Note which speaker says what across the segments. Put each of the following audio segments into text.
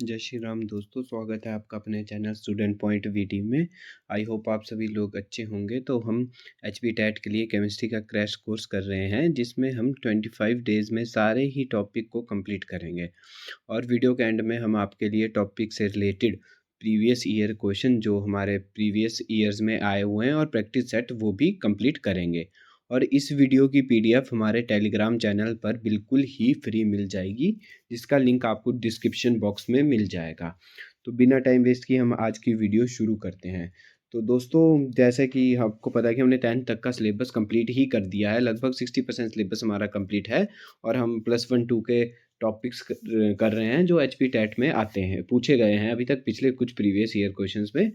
Speaker 1: जय श्री राम दोस्तों, स्वागत है आपका अपने चैनल स्टूडेंट पॉइंट वीटी में। आई होप आप सभी लोग अच्छे होंगे। तो हम एचपी टेट के लिए केमिस्ट्री का क्रैश कोर्स कर रहे हैं, जिसमें हम 25 डेज़ में सारे ही टॉपिक को कंप्लीट करेंगे। और वीडियो के एंड में हम आपके लिए टॉपिक से रिलेटेड प्रीवियस ईयर क्वेश्चन जो हमारे प्रीवियस ईयर्स में आए हुए हैं और प्रैक्टिस सेट वो भी कंप्लीट करेंगे। और इस वीडियो की पीडीएफ हमारे टेलीग्राम चैनल पर बिल्कुल ही फ्री मिल जाएगी, जिसका लिंक आपको डिस्क्रिप्शन बॉक्स में मिल जाएगा। तो बिना टाइम वेस्ट किए हम आज की वीडियो शुरू करते हैं। तो दोस्तों, जैसे कि आपको पता है कि हमने 10th तक का सिलेबस कंप्लीट ही कर दिया है। लगभग 60% सिलेबस हमारा कंप्लीट है और हम +1 2 के टॉपिक्स कर रहे हैं जो एचपी टेट में आते हैं, पूछे गए हैं अभी तक पिछले कुछ प्रीवियस ईयर क्वेश्चंस में।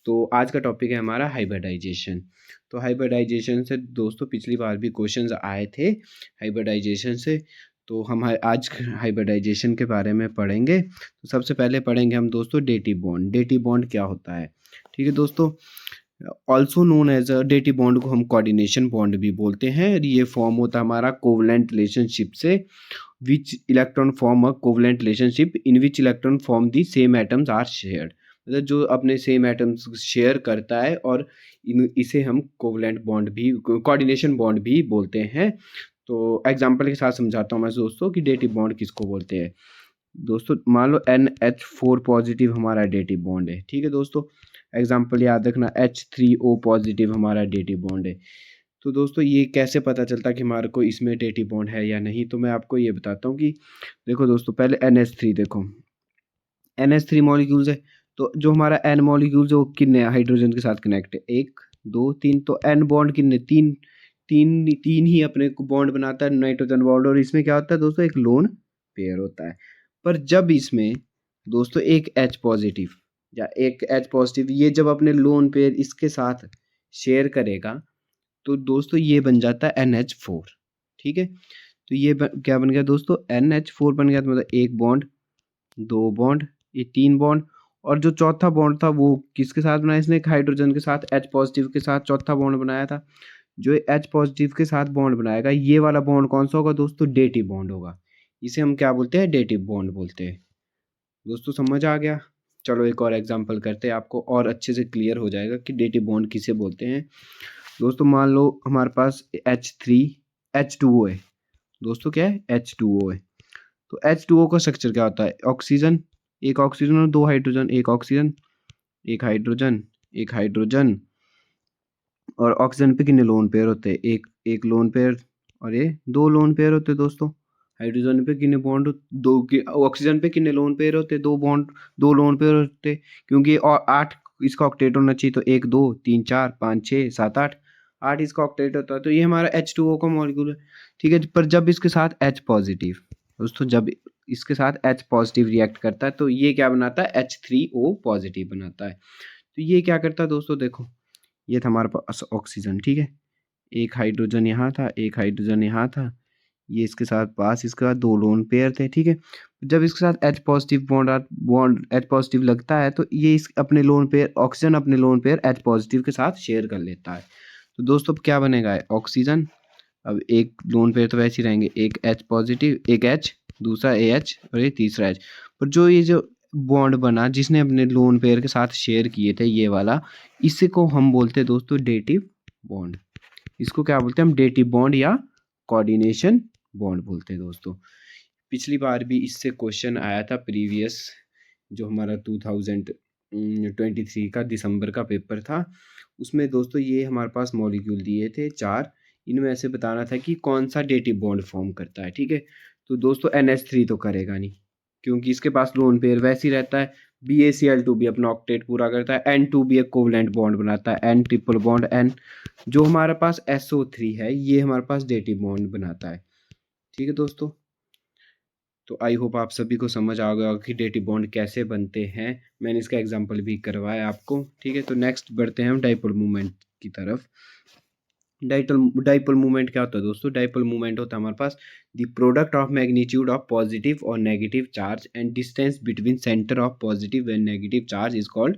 Speaker 1: तो आज का टॉपिक है हमारा हाइब्रिडाइजेशन। तो हाइब्रिडाइजेशन से दोस्तों पिछली बार भी क्वेश्चंस आए थे हाइब्रिडाइजेशन से। तो हम आज हाइब्रिडाइजेशन के बारे में पढ़ेंगे। तो सबसे पहले पढ़ेंगे हम दोस्तों डेटिव बॉन्ड। डेटिव बॉन्ड क्या होता है? ठीक है दोस्तों, also known as a dative bond को हम कोऑर्डिनेशन बॉन्ड भी बोलते हैं। ये फॉर्म होता है हमारा कोवलेंट रिलेशनशिप से, which electron form a covalent relationship in which electron form the same atoms are shared. मतलब जो अपने सेम एटम्स शेयर करता है, और इसे हम कोवलेंट बॉन्ड भी, कोऑर्डिनेशन बॉन्ड भी बोलते हैं। तो एग्जांपल के साथ समझाता हूँ मैं दोस्तों कि डेटिव बॉन्ड किसको बोलते हैं। दोस्तों मान लो NH4 पॉजिटिव हमारा डेटिव बॉन्ड है। ठीक है दोस्तों, एग्जांपल याद रखना, H3O पॉजिटिव हमारा डेटिव बॉन्ड है। तो दोस्तों ये कैसे पता चलता कि हमारे को इसमें डेटिव बॉन्ड है या नहीं? तो मैं आपको ये बताता हूँ कि देखो दोस्तों, पहले NH3 देखो, NH3 मॉलिक्यूल्स है। तो जो हमारा N मॉलिक्यूल्स है वो कितने हाइड्रोजन के साथ कनेक्ट है? 1 2 3। तो N बॉन्ड कितने? 3 3 3 ही अपने को बॉन्ड बनाता है, नाइट्रोजन बॉन्ड। और इसमें क्या होता है दोस्तों? एक लोन पेयर होता है। पर जब इसमें दोस्तों एक H पॉजिटिव या एक H पॉजिटिव ये जब अपने लोन पेयर इसके साथ शेयर करेगा, तो दोस्तों ये बन जाता है NH4। ठीक है, तो ये क्या बन गया दोस्तों? NH4 बन गया। तो मतलब एक बॉन्ड, दो बॉन्ड, ये 3 बॉन्ड। और जो चौथा बॉन्ड था वो किसके साथ बनाया इसने? एक हाइड्रोजन के साथ, H पॉजिटिव के साथ चौथा बॉन्ड बनाया था। जो H पॉजिटिव के साथ बॉन्ड बनाएगा, ये वाला बॉन्ड कौन सा होगा दोस्तों? डेटिव बॉन्ड होगा। इसे हम क्या बोलते हैं? डेटिव बॉन्ड बोलते हैं। दोस्तों समझ आ गया? चलो एक और एग्जांपल करते हैं, आपको और अच्छे से क्लियर हो जाएगा कि डेटिव बॉन्ड किसे बोलते हैं। दोस्तों मान लो हमारे पास H2O है। दोस्तों क्या है? H2O है। तो H2O का स्ट्रक्चर क्या होता है? ऑक्सीजन, एक ऑक्सीजन और दो हाइड्रोजन, एक ऑक्सीजन एक हाइड्रोजन, एक हाइड्रोजन। और ऑक्सीजन पे कितने लोन पेयर होते हैं? एक एक लोन पेयर, और ये दो लोन पेयर होते हैं दोस्तों। हाइड्रोजन पे कितने बॉन्ड? दो के। ऑक्सीजन पे कितने लोन पेयर होते हैं? दो बॉन्ड, दो लोन पेयर होते हैं, क्योंकि और 8 इसका ऑक्टेट होना चाहिए। तो 1 2 3 4 5 6 7 8, 8 इसका ऑक्टेट होता है। तो ये हमारा H2O का मॉलिक्यूल है। ठीक है, पर जब इसके साथ H पॉजिटिव दोस्तों, जब इसके साथ H पॉजिटिव रिएक्ट करता है तो ये क्या बनाता है? H3O पॉजिटिव बनाता है। तो ये क्या करता है दोस्तों? देखो, ये था हमारे पास ऑक्सीजन। ठीक है, एक हाइड्रोजन यहाँ था, एक हाइड्रोजन यहाँ था, ये इसके साथ पास, इसके बाद दो लोन पेयर थे। ठीक है, जब इसके साथ H positive bond H positive लगता है तो ये इस अपने लोन पेयर, ऑक्सीजन अपने लोन पेयर H पॉजिटिव के साथ शेयर कर लेता है। तो दोस्तों अब क्या बनेगा? ऑक्सीजन। अब एक लोन पेयर तो वैसे ही रहेंगे, एक H पॉजिटिव, एक H, दूसरा AH और ये तीसरा H। पर जो ये जो बॉन्ड बना जिसने अपने लोन पेयर के साथ शेयर किए थे, ये वाला, इसी को हम बोलते हैं दोस्तों डेटिव बॉन्ड। इसको क्या बोलते हैं हम? डेटिव बॉन्ड या कोऑर्डिनेशन बॉन्ड बोलते हैं दोस्तों। पिछली बार भी इससे क्वेश्चन आया था प्रीवियस, जो हमारा 2023 का दिसंबर का पेपर था। उसमें दोस्तों ये हमारे पास मॉलिक्यूल दिए थे 4, इनमें से बताना था कि कौन सा डेटिव बॉन्ड फॉर्म करता है। ठीक है, तो दोस्तों NH3 तो करेगा नहीं, क्योंकि इसके पास लोन पेयर वैसे ही रहता है। BaCl2 भी अपना ऑक्टेट पूरा करता है। N2 भी एक कोवलेंट बॉन्ड बनाता है, N ट्रिपल बॉन्ड N। जो हमारे पास SO3 है, ये हमारे पास डेटिव बॉन्ड बनाता है। ठीक है दोस्तों, तो आई होप आप सभी को समझ आ गया कि डेटिव बॉन्ड कैसे बनते हैं। मैंने इसका एग्जांपल भी करवाया आपको। ठीक है, तो नेक्स्ट बढ़ते हैं हम डाइपोल मूवमेंट की तरफ। डाइपोल मूवमेंट क्या होता है दोस्तों? डाइपोल मूवमेंट होता है हमारे पास the product of magnitude of positive और negative charge and distance between centre of positive and negative charge is called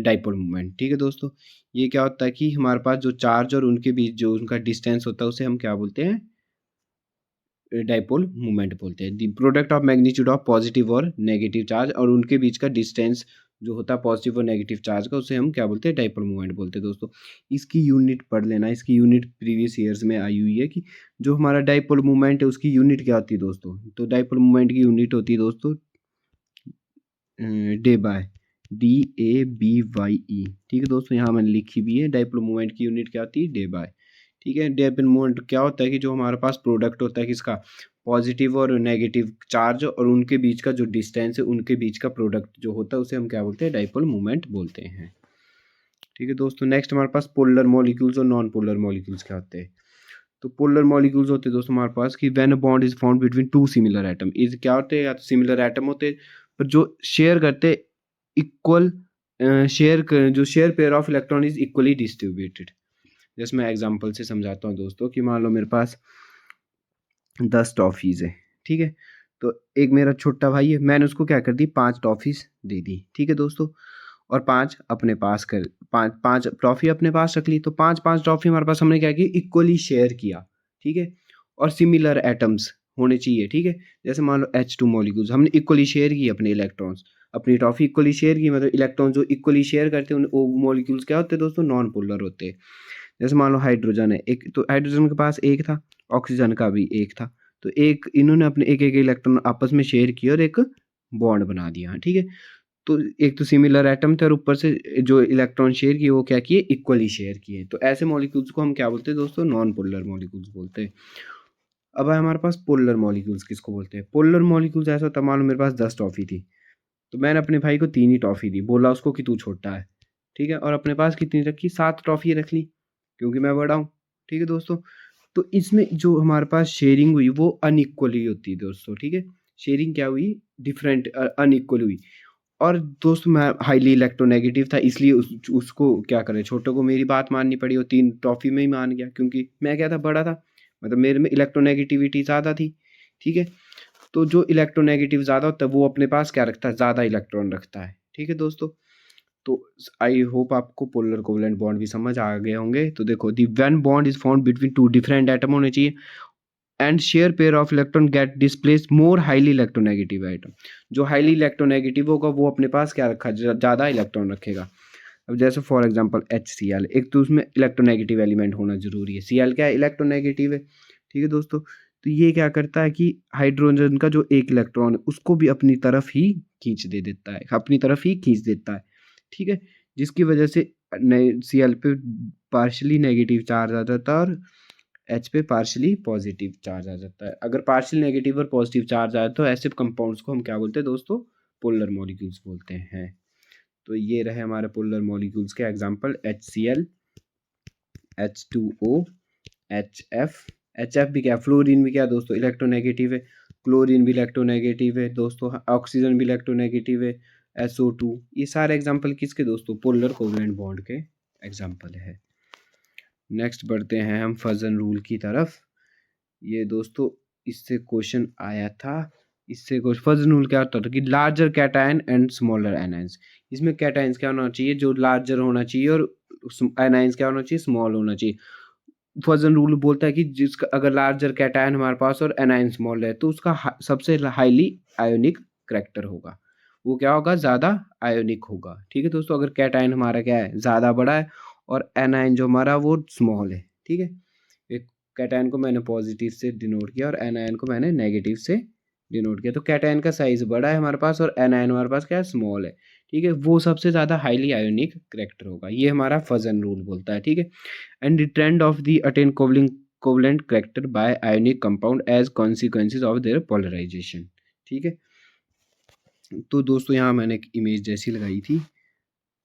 Speaker 1: dipole movement. ठीक है दोस्तों, ये क्या होता है कि हमारे पास जो चार्ज और उनके बीच जो उनका डिस्टेंस होता है उसे हम क्या बोलते हैं? डाइपोल मोमेंट बोलते हैं। The product of magnitude of positive और नेगेटिव चार्ज और उनके बीच का डिस्टेंस जो होता है पॉजिटिव और नेगेटिव चार्ज का, उसे हम क्या बोलते हैं, डाइपोल मोमेंट बोलते हैं दोस्तों। इसकी यूनिट पढ़ लेना, इसकी यूनिट प्रीवियस ईयर्स में आई हुई है कि जो हमारा डाइपोल मोमेंट है उसकी यूनिट क्या होती है दोस्तों। तो डाइपोल मोमेंट की यूनिट होती है दोस्तों डे बाय, DABYE। ठीक है दोस्तों, यहाँ मैंने लिखी भी है। डाइपोल मोमेंट की यूनिट क्या होती है, डे बाय। ठीक है, डाइपोल मोमेंट क्या होता है कि जो हमारे पास प्रोडक्ट होता है किसका, पॉजिटिव और नेगेटिव चार्ज और उनके बीच का जो डिस्टेंस है, उनके बीच का प्रोडक्ट जो होता है उसे हम क्या बोलते हैं, डाइपोल मोमेंट बोलते हैं। ठीक है दोस्तों, नेक्स्ट हमारे पास पोलर मॉलिक्यूल्स और नॉन पोलर मॉलिक्यूल्स क्या होते हैं। तो पोलर मॉलिक्यूल्स होते हैं दोस्तों हमारे पास कि when a bond is found between to similar atom, is क्या होते हैं, या तो सिमिलर एटम होते हैं पर जो शेयर करते इक्वल जो share pair of electron is equally distributed. जैसे मैं एग्जांपल से समझाता हूँ दोस्तों कि मान लो मेरे पास 10 टॉफीज है। ठीक है, तो एक मेरा छोटा भाई है, मैंने उसको क्या कर दी, 5 टॉफीज दे दी। ठीक है दोस्तों, और 5 अपने पास कर, 5 ट्रॉफी अपने पास रख ली। तो 5 ट्रॉफी हमारे पास हमने क्या किया, इक्वली शेयर किया। ठीक है, और सिमिलर एटम्स होने चाहिए। ठीक है, जैसे मान लो H2 मॉलिक्यूल्स हमने इक्वली शेयर की अपने इलेक्ट्रॉन्स, अपनी ट्रॉफी इक्वली शेयर की, मतलब इलेक्ट्रॉन जो इक्वली शेयर करते हैं वो मॉलिक्यूल्स क्या होते हैं दोस्तों, नॉन पोलर होते हैं। जैसे मान लो हाइड्रोजन है एक, तो हाइड्रोजन के पास एक था, ऑक्सीजन का भी एक था, तो एक इन्होंने अपने एक एक इलेक्ट्रॉन आपस में शेयर किया और एक बॉन्ड बना दिया। ठीक है, तो एक तो सिमिलर एटम थे और ऊपर से जो इलेक्ट्रॉन शेयर किए वो क्या किए, इक्वली शेयर किए। तो ऐसे मॉलिक्यूल्स को हम क्या बोलते हैं दोस्तों, नॉन पोलर मॉलिक्यूल्स बोलते हैं। अब है हमारे पास पोलर मॉलिक्यूल्स, किसको बोलते हैं। पोलर मॉलिक्यूल्स ऐसा होता है, मान लो मेरे पास 10 टॉफी थी, तो मैंने अपने भाई को 3 ही टॉफी दी, बोला उसको कि तू छोटा है। ठीक है, और अपने पास कितनी रखी, 7 टॉफी रख ली क्योंकि मैं बड़ा हूँ। ठीक है दोस्तों, तो इसमें जो हमारे पास शेयरिंग हुई वो अनइक्वली होती है दोस्तों। ठीक है, शेयरिंग क्या हुई, डिफरेंट अनइक्वल हुई। और दोस्त मैं हाईली इलेक्ट्रोनेगेटिव था, इसलिए उसको क्या करें, छोटे को मेरी बात माननी पड़ी, वो 3 टॉफी में ही मान गया क्योंकि मैं क्या था, बड़ा था, मतलब मेरे में इलेक्ट्रोनेगेटिविटी ज़्यादा थी। ठीक है, तो जो इलेक्ट्रोनेगेटिव ज़्यादा होता है वो अपने पास क्या रखता है, ज़्यादा इलेक्ट्रॉन रखता है। ठीक है दोस्तों, तो आई होप आपको पोलर कोवलेंट बॉन्ड भी समझ आ गए होंगे। तो देखो, the when bond is found between two different atom होने चाहिए and share pair of electron get displace more highly electronegative item. जो हाईली इलेक्ट्रोनेगेटिव होगा वो अपने पास क्या रखा, ज़्यादा इलेक्ट्रॉन रखेगा। अब जैसे फॉर एग्जांपल HCl, एक तो उसमें इलेक्ट्रोनेगेटिव एलिमेंट होना जरूरी है, Cl क्या है, इलेक्ट्रोनेगेटिव है। ठीक है दोस्तों, तो ये क्या करता है कि हाइड्रोजन का जो एक इलेक्ट्रॉन है उसको भी अपनी तरफ ही खींच दे देता है, अपनी तरफ ही खींच देता है। ठीक है, जिसकी वजह से Cl पे पार्शली नेगेटिव चार्ज आ जाता है और H पे पार्शली पॉजिटिव चार्ज आ जाता है। अगर पार्शली नेगेटिव और पॉजिटिव चार्ज आए तो ऐसे कंपाउंड्स को हम क्या बोलते हैं दोस्तों, पोलर मॉलिक्यूल्स बोलते हैं। तो ये रहे हमारे पोलर मॉलिक्यूल्स के example, HCl, H2O, HF। HF भी क्या, फ्लोरीन भी क्या दोस्तों, इलेक्ट्रोनेगेटिव है। क्लोरीन भी इलेक्ट्रोनेगेटिव है दोस्तों, ऑक्सीजन भी इलेक्ट्रोनेगेटिव है। SO2, ये सारे एग्जांपल किसके दोस्तों, पोलर कोवलेंट बॉन्ड के एग्जांपल है। नेक्स्ट बढ़ते हैं हम फजन रूल की तरफ। ये दोस्तों इससे क्वेश्चन आया था, इससे कुछ फजन रूल क्या होता था कि larger cation and smaller anions. इसमें कैटायंस क्या होना चाहिए, जो लार्जर होना चाहिए, और एनायंस क्या होना चाहिए, स्मॉल होना चाहिए। फजन रूल बोलता है कि जिसका अगर लार्जर कैटायन हमारे पास और एनायन स्मॉल है तो उसका सबसे हाईली आयोनिक करैक्टर होगा, वो क्या होगा, ज़्यादा आयोनिक होगा। ठीक है दोस्तों, अगर कैटायन हमारा क्या है, ज़्यादा बड़ा है और एनायन जो हमारा वो स्मॉल है। ठीक है, एक कैटायन को मैंने पॉजिटिव से डिनोट किया और एनायन को मैंने नेगेटिव से डिनोट किया। तो कैटायन का साइज बड़ा है हमारे पास और एनायन हमारे पास क्या है, स्मॉल है। ठीक है, वो सबसे ज़्यादा हाईली आयोनिक करैक्टर होगा, ये हमारा फजन रूल बोलता है। ठीक है, and the trend of the attain covalent character by ionic compound as consequences of their polarization। ठीक है, तो दोस्तों यहाँ मैंने एक इमेज जैसी लगाई थी,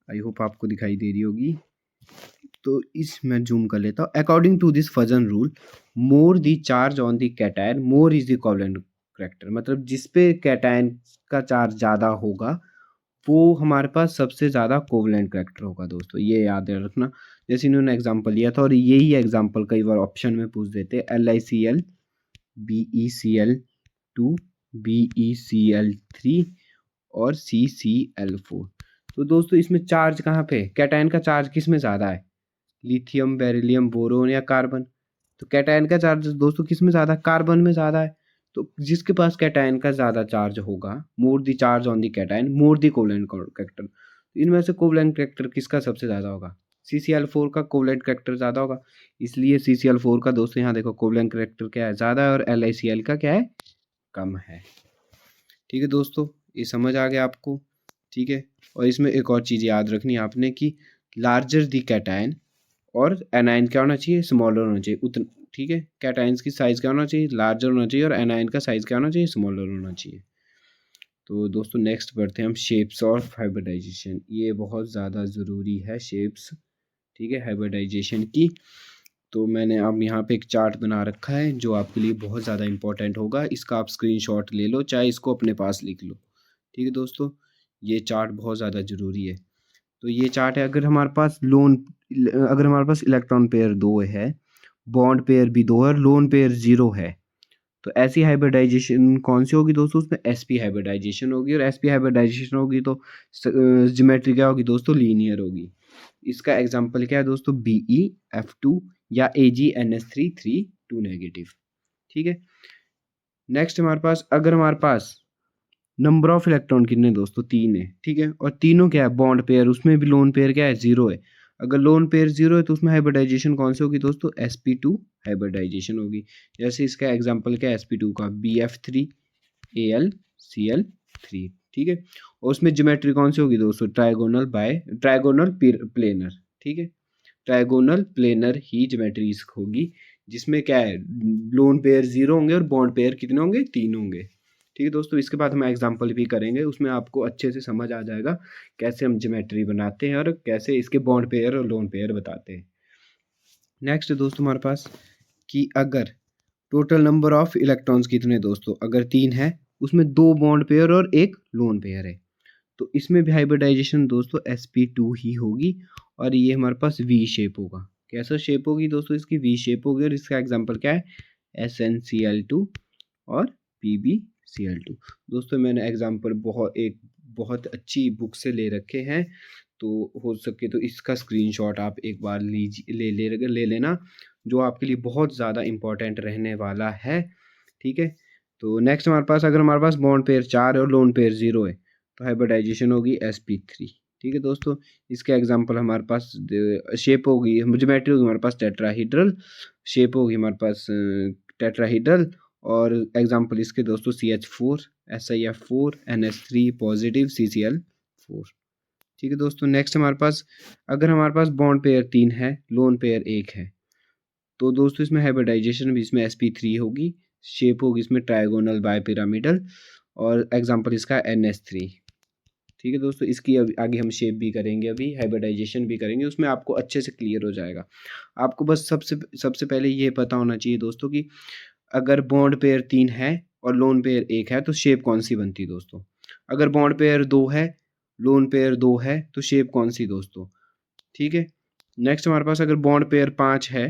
Speaker 1: आई होप आपको दिखाई दे रही होगी। तो इस मैं जूम कर लेता हूँ। According to this Fajan rule, more the charge on the cation more is the covalent character, मतलब जिस पे कैटायन का चार्ज ज़्यादा होगा वो हमारे पास सबसे ज़्यादा कोवलेंट करैक्टर होगा दोस्तों, ये याद रखना। जैसे इन्होंने एग्जांपल लिया था और यही एग्जांपल कई बार ऑप्शन में पूछ देते हैं, LiCl, BeCl2, BeCl3 और CCl4। तो दोस्तों इसमें चार्ज कहाँ पे, कैटायन का चार्ज किस में ज़्यादा है, लिथियम, बेरिलियम, बोरोन या कार्बन। तो कैटायन का चार्ज दोस्तों किस में ज़्यादा, कार्बन में ज़्यादा है। तो जिसके पास कैटायन का ज़्यादा चार्ज होगा, मोर the charge on the cation more the covalent character, इनमें से कोवलेंट कैरेक्टर किसका सबसे ज़्यादा होगा, CCl4 का कोवलेंट कैरेक्टर ज़्यादा होगा। इसलिए CCl4 का दोस्तों यहाँ देखो कोवलेंट कैरेक्टर क्या है, ज़्यादा है, और LiCl का क्या है, कम है। ठीक है दोस्तों, ये समझ आ गया आपको। ठीक है, और इसमें एक और चीज़ याद रखनी है आपने कि लार्जर दी कैटायन और एनायन क्या होना चाहिए, स्मॉलर होना चाहिए उतना। ठीक है, कैटायंस की साइज़ क्या होना चाहिए, लार्जर होना चाहिए, और एनायन का साइज़ क्या होना चाहिए, स्मॉलर होना चाहिए। तो दोस्तों नेक्स्ट बढ़ते हैं हम शेप्स ऑफ हाइब्रिडाइजेशन। ये बहुत ज़्यादा ज़रूरी है शेप्स, ठीक है, हाइब्रिडाइजेशन की। तो मैंने अब यहाँ पे एक चार्ट बना रखा है जो आपके लिए बहुत ज़्यादा इंपॉर्टेंट होगा। इसका आप स्क्रीनशॉट ले लो, चाहे इसको अपने पास लिख लो। ठीक है दोस्तों, ये चार्ट बहुत ज़्यादा ज़रूरी है। तो ये चार्ट है, अगर हमारे पास इलेक्ट्रॉन पेयर 2 है, बॉन्ड पेयर भी 2 है, और लोन पेयर 0 है, तो ऐसी हाइब्रिडाइजेशन कौन सी होगी दोस्तों, उसमें sp हाइब्रिडाइजेशन होगी। और sp हाइब्रिडाइजेशन होगी तो ज्योमेट्री क्या होगी दोस्तों, लीनियर होगी। इसका एग्जांपल क्या है दोस्तों, BeF2 या AgNH3 3 2 नेगेटिव। ठीक है, नेक्स्ट हमारे पास, अगर हमारे पास नंबर ऑफ इलेक्ट्रॉन कितने दोस्तों, 3 है। ठीक है, और तीनों क्या है, बॉन्ड पेयर, उसमें भी लोन पेयर क्या है, 0 है। अगर लोन पेयर 0 है तो उसमें हाइब्रिडाइजेशन कौन सी होगी दोस्तों, sp2 हाइब्रिडाइजेशन होगी। जैसे इसका एग्जांपल क्या है sp2 का, BF3 AlCl3। ठीक है, और उसमें ज्योमेट्री कौन सी होगी दोस्तों, ट्राइगोनल प्लेनर। ठीक है, ट्राइगोनल प्लेनर ही ज्योमेट्री होगी, जिसमें क्या है, लोन पेयर 0 होंगे और बॉन्ड पेयर कितने होंगे, 3 होंगे। ठीक है दोस्तों, इसके बाद हम एग्जाम्पल भी करेंगे, उसमें आपको अच्छे से समझ आ जाएगा कैसे हम ज्योमेट्री बनाते हैं और कैसे इसके बॉन्ड पेयर और लोन पेयर बताते हैं। नेक्स्ट दोस्तों हमारे पास कि अगर टोटल नंबर ऑफ इलेक्ट्रॉन्स कितने दोस्तों, अगर 3 है, उसमें 2 बॉन्ड पेयर और 1 लोन पेयर है, तो इसमें भी हाइब्रिडाइजेशन दोस्तों sp2 ही होगी, और ये हमारे पास V शेप होगा। कैसा शेप होगी दोस्तों, इसकी V शेप होगी, और इसका एग्जांपल क्या है, SnCl2 और PbCl2। दोस्तों मैंने एग्जांपल बहुत अच्छी बुक से ले रखे हैं, तो हो सके तो इसका स्क्रीनशॉट आप एक बार ले लेना, जो आपके लिए बहुत ज़्यादा इम्पोर्टेंट रहने वाला है। ठीक है, तो नेक्स्ट हमारे पास, अगर हमारे पास बॉन्ड पेयर 4 है और लोन पेयर 0 है, तो हाइब्रिडाइजेशन होगी sp3। ठीक है दोस्तों, इसके एग्जांपल हमारे पास शेप होगी, ज्योमेट्री होगी हमारे पास टेट्राहीड्रल, शेप होगी हमारे पास टेट्राहीड्रल, और एग्जांपल इसके दोस्तों CH4 SiF4 NH3 positive CCl4। ठीक है दोस्तों, नेक्स्ट हमारे पास, अगर हमारे पास बॉन्ड पेयर 3 है, लोन पेयर 1 है, तो दोस्तों इसमें हाइब्रिडाइजेशन भी इसमें sp3 होगी, शेप होगी इसमें ट्राइगोनल बायपिरामिडल, और एग्जांपल इसका NH3। ठीक है दोस्तों, इसकी आगे हम शेप भी करेंगे, अभी हाइब्रिडाइजेशन भी करेंगे, उसमें आपको अच्छे से क्लियर हो जाएगा। आपको बस सबसे पहले ये पता होना चाहिए दोस्तों कि अगर बॉन्ड पेयर 3 है और लोन पेयर 1 है, तो शेप कौन सी बनती है दोस्तों। अगर बॉन्ड पेयर 2 है, लोन पेयर 2 है, तो शेप कौन सी दोस्तों। ठीक है, नेक्स्ट हमारे पास अगर बॉन्ड पेयर 5 है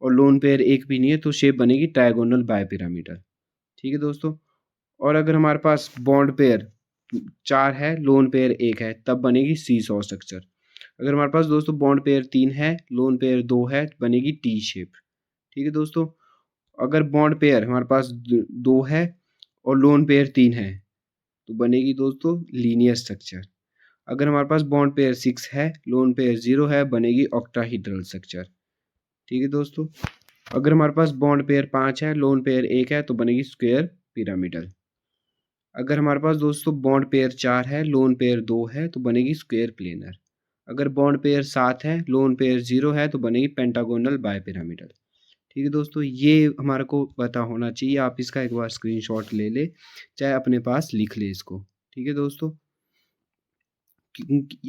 Speaker 1: और लोन पेयर 1 भी नहीं है, तो शेप बनेगी ट्राइगोनल बायपिरामिडल। ठीक है दोस्तों, और अगर हमारे पास बॉन्ड पेयर 4 है, लोन पेयर 1 है, तब बनेगी सीसॉ स्ट्रक्चर। अगर हमारे पास दोस्तों बॉन्ड पेयर 3 है, लोन पेयर 2 है, तो बनेगी टी शेप। ठीक है दोस्तों, अगर बॉन्ड पेयर हमारे पास 2 है और लोन पेयर 3 है, तो बनेगी दोस्तों लीनियर स्ट्रक्चर। अगर हमारे पास बॉन्ड पेयर 6 है, लोन पेयर 0 है, बनेगी ऑक्टाहीड्रल स्ट्रक्चर। ठीक है दोस्तों, अगर हमारे पास बॉन्ड पेयर 5 है, लोन पेयर 1 है, तो बनेगी स्क्वायर पिरामिडल। अगर हमारे पास दोस्तों बॉन्ड पेयर 4 है, लोन पेयर 2 है, तो बनेगी स्क्वायर प्लेनर। अगर बॉन्ड पेयर 7 है, लोन पेयर 0 है, तो बनेगी पेंटागोनल बायपिरामिडल। ठीक है दोस्तों, ये हमारे को पता होना चाहिए, आप इसका एक बार स्क्रीनशॉट ले ले, चाहे अपने पास लिख ले इसको। ठीक है दोस्तों,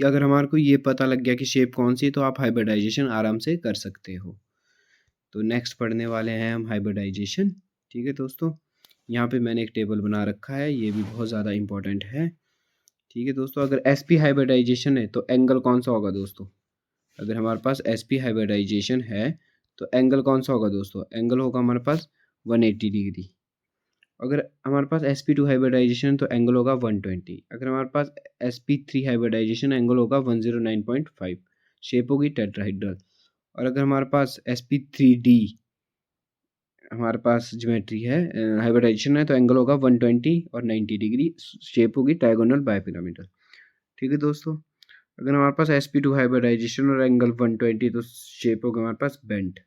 Speaker 1: अगर हमारे को ये पता लग गया कि शेप कौन सी है, तो आप हाइब्रिडाइजेशन आराम से कर सकते हो। तो नेक्स्ट पढ़ने वाले हैं हम हाइब्रिडाइजेशन। ठीक है दोस्तों, यहाँ पे मैंने एक टेबल बना रखा है, ये भी बहुत ज़्यादा इंपॉर्टेंट है। ठीक है दोस्तों, अगर sp हाइब्रिडाइजेशन है तो एंगल कौन सा होगा दोस्तों। अगर हमारे पास sp हाइब्रिडाइजेशन है तो एंगल कौन सा होगा दोस्तों, एंगल होगा हमारे पास 180 डिग्री। अगर हमारे पास sp2 हाइब्रिडाइजेशन तो एंगल होगा 120। अगर हमारे पास sp3 हाइब्रिडाइजेशन एंगल होगा 109.5, शेप होगी टेट्राहीड्रल। और अगर हमारे पास sp3d हमारे पास ज्योमेट्री है, हाइब्रिडाइजेशन है, तो एंगल होगा 120 और 90 डिग्री, शेप होगी ट्रायगोनल बायपिरामिडल। ठीक है दोस्तों, अगर हमारे पास sp2 हाइब्रिडाइजेशन और एंगल 120 तो शेप होगा हमारे पास बेंट।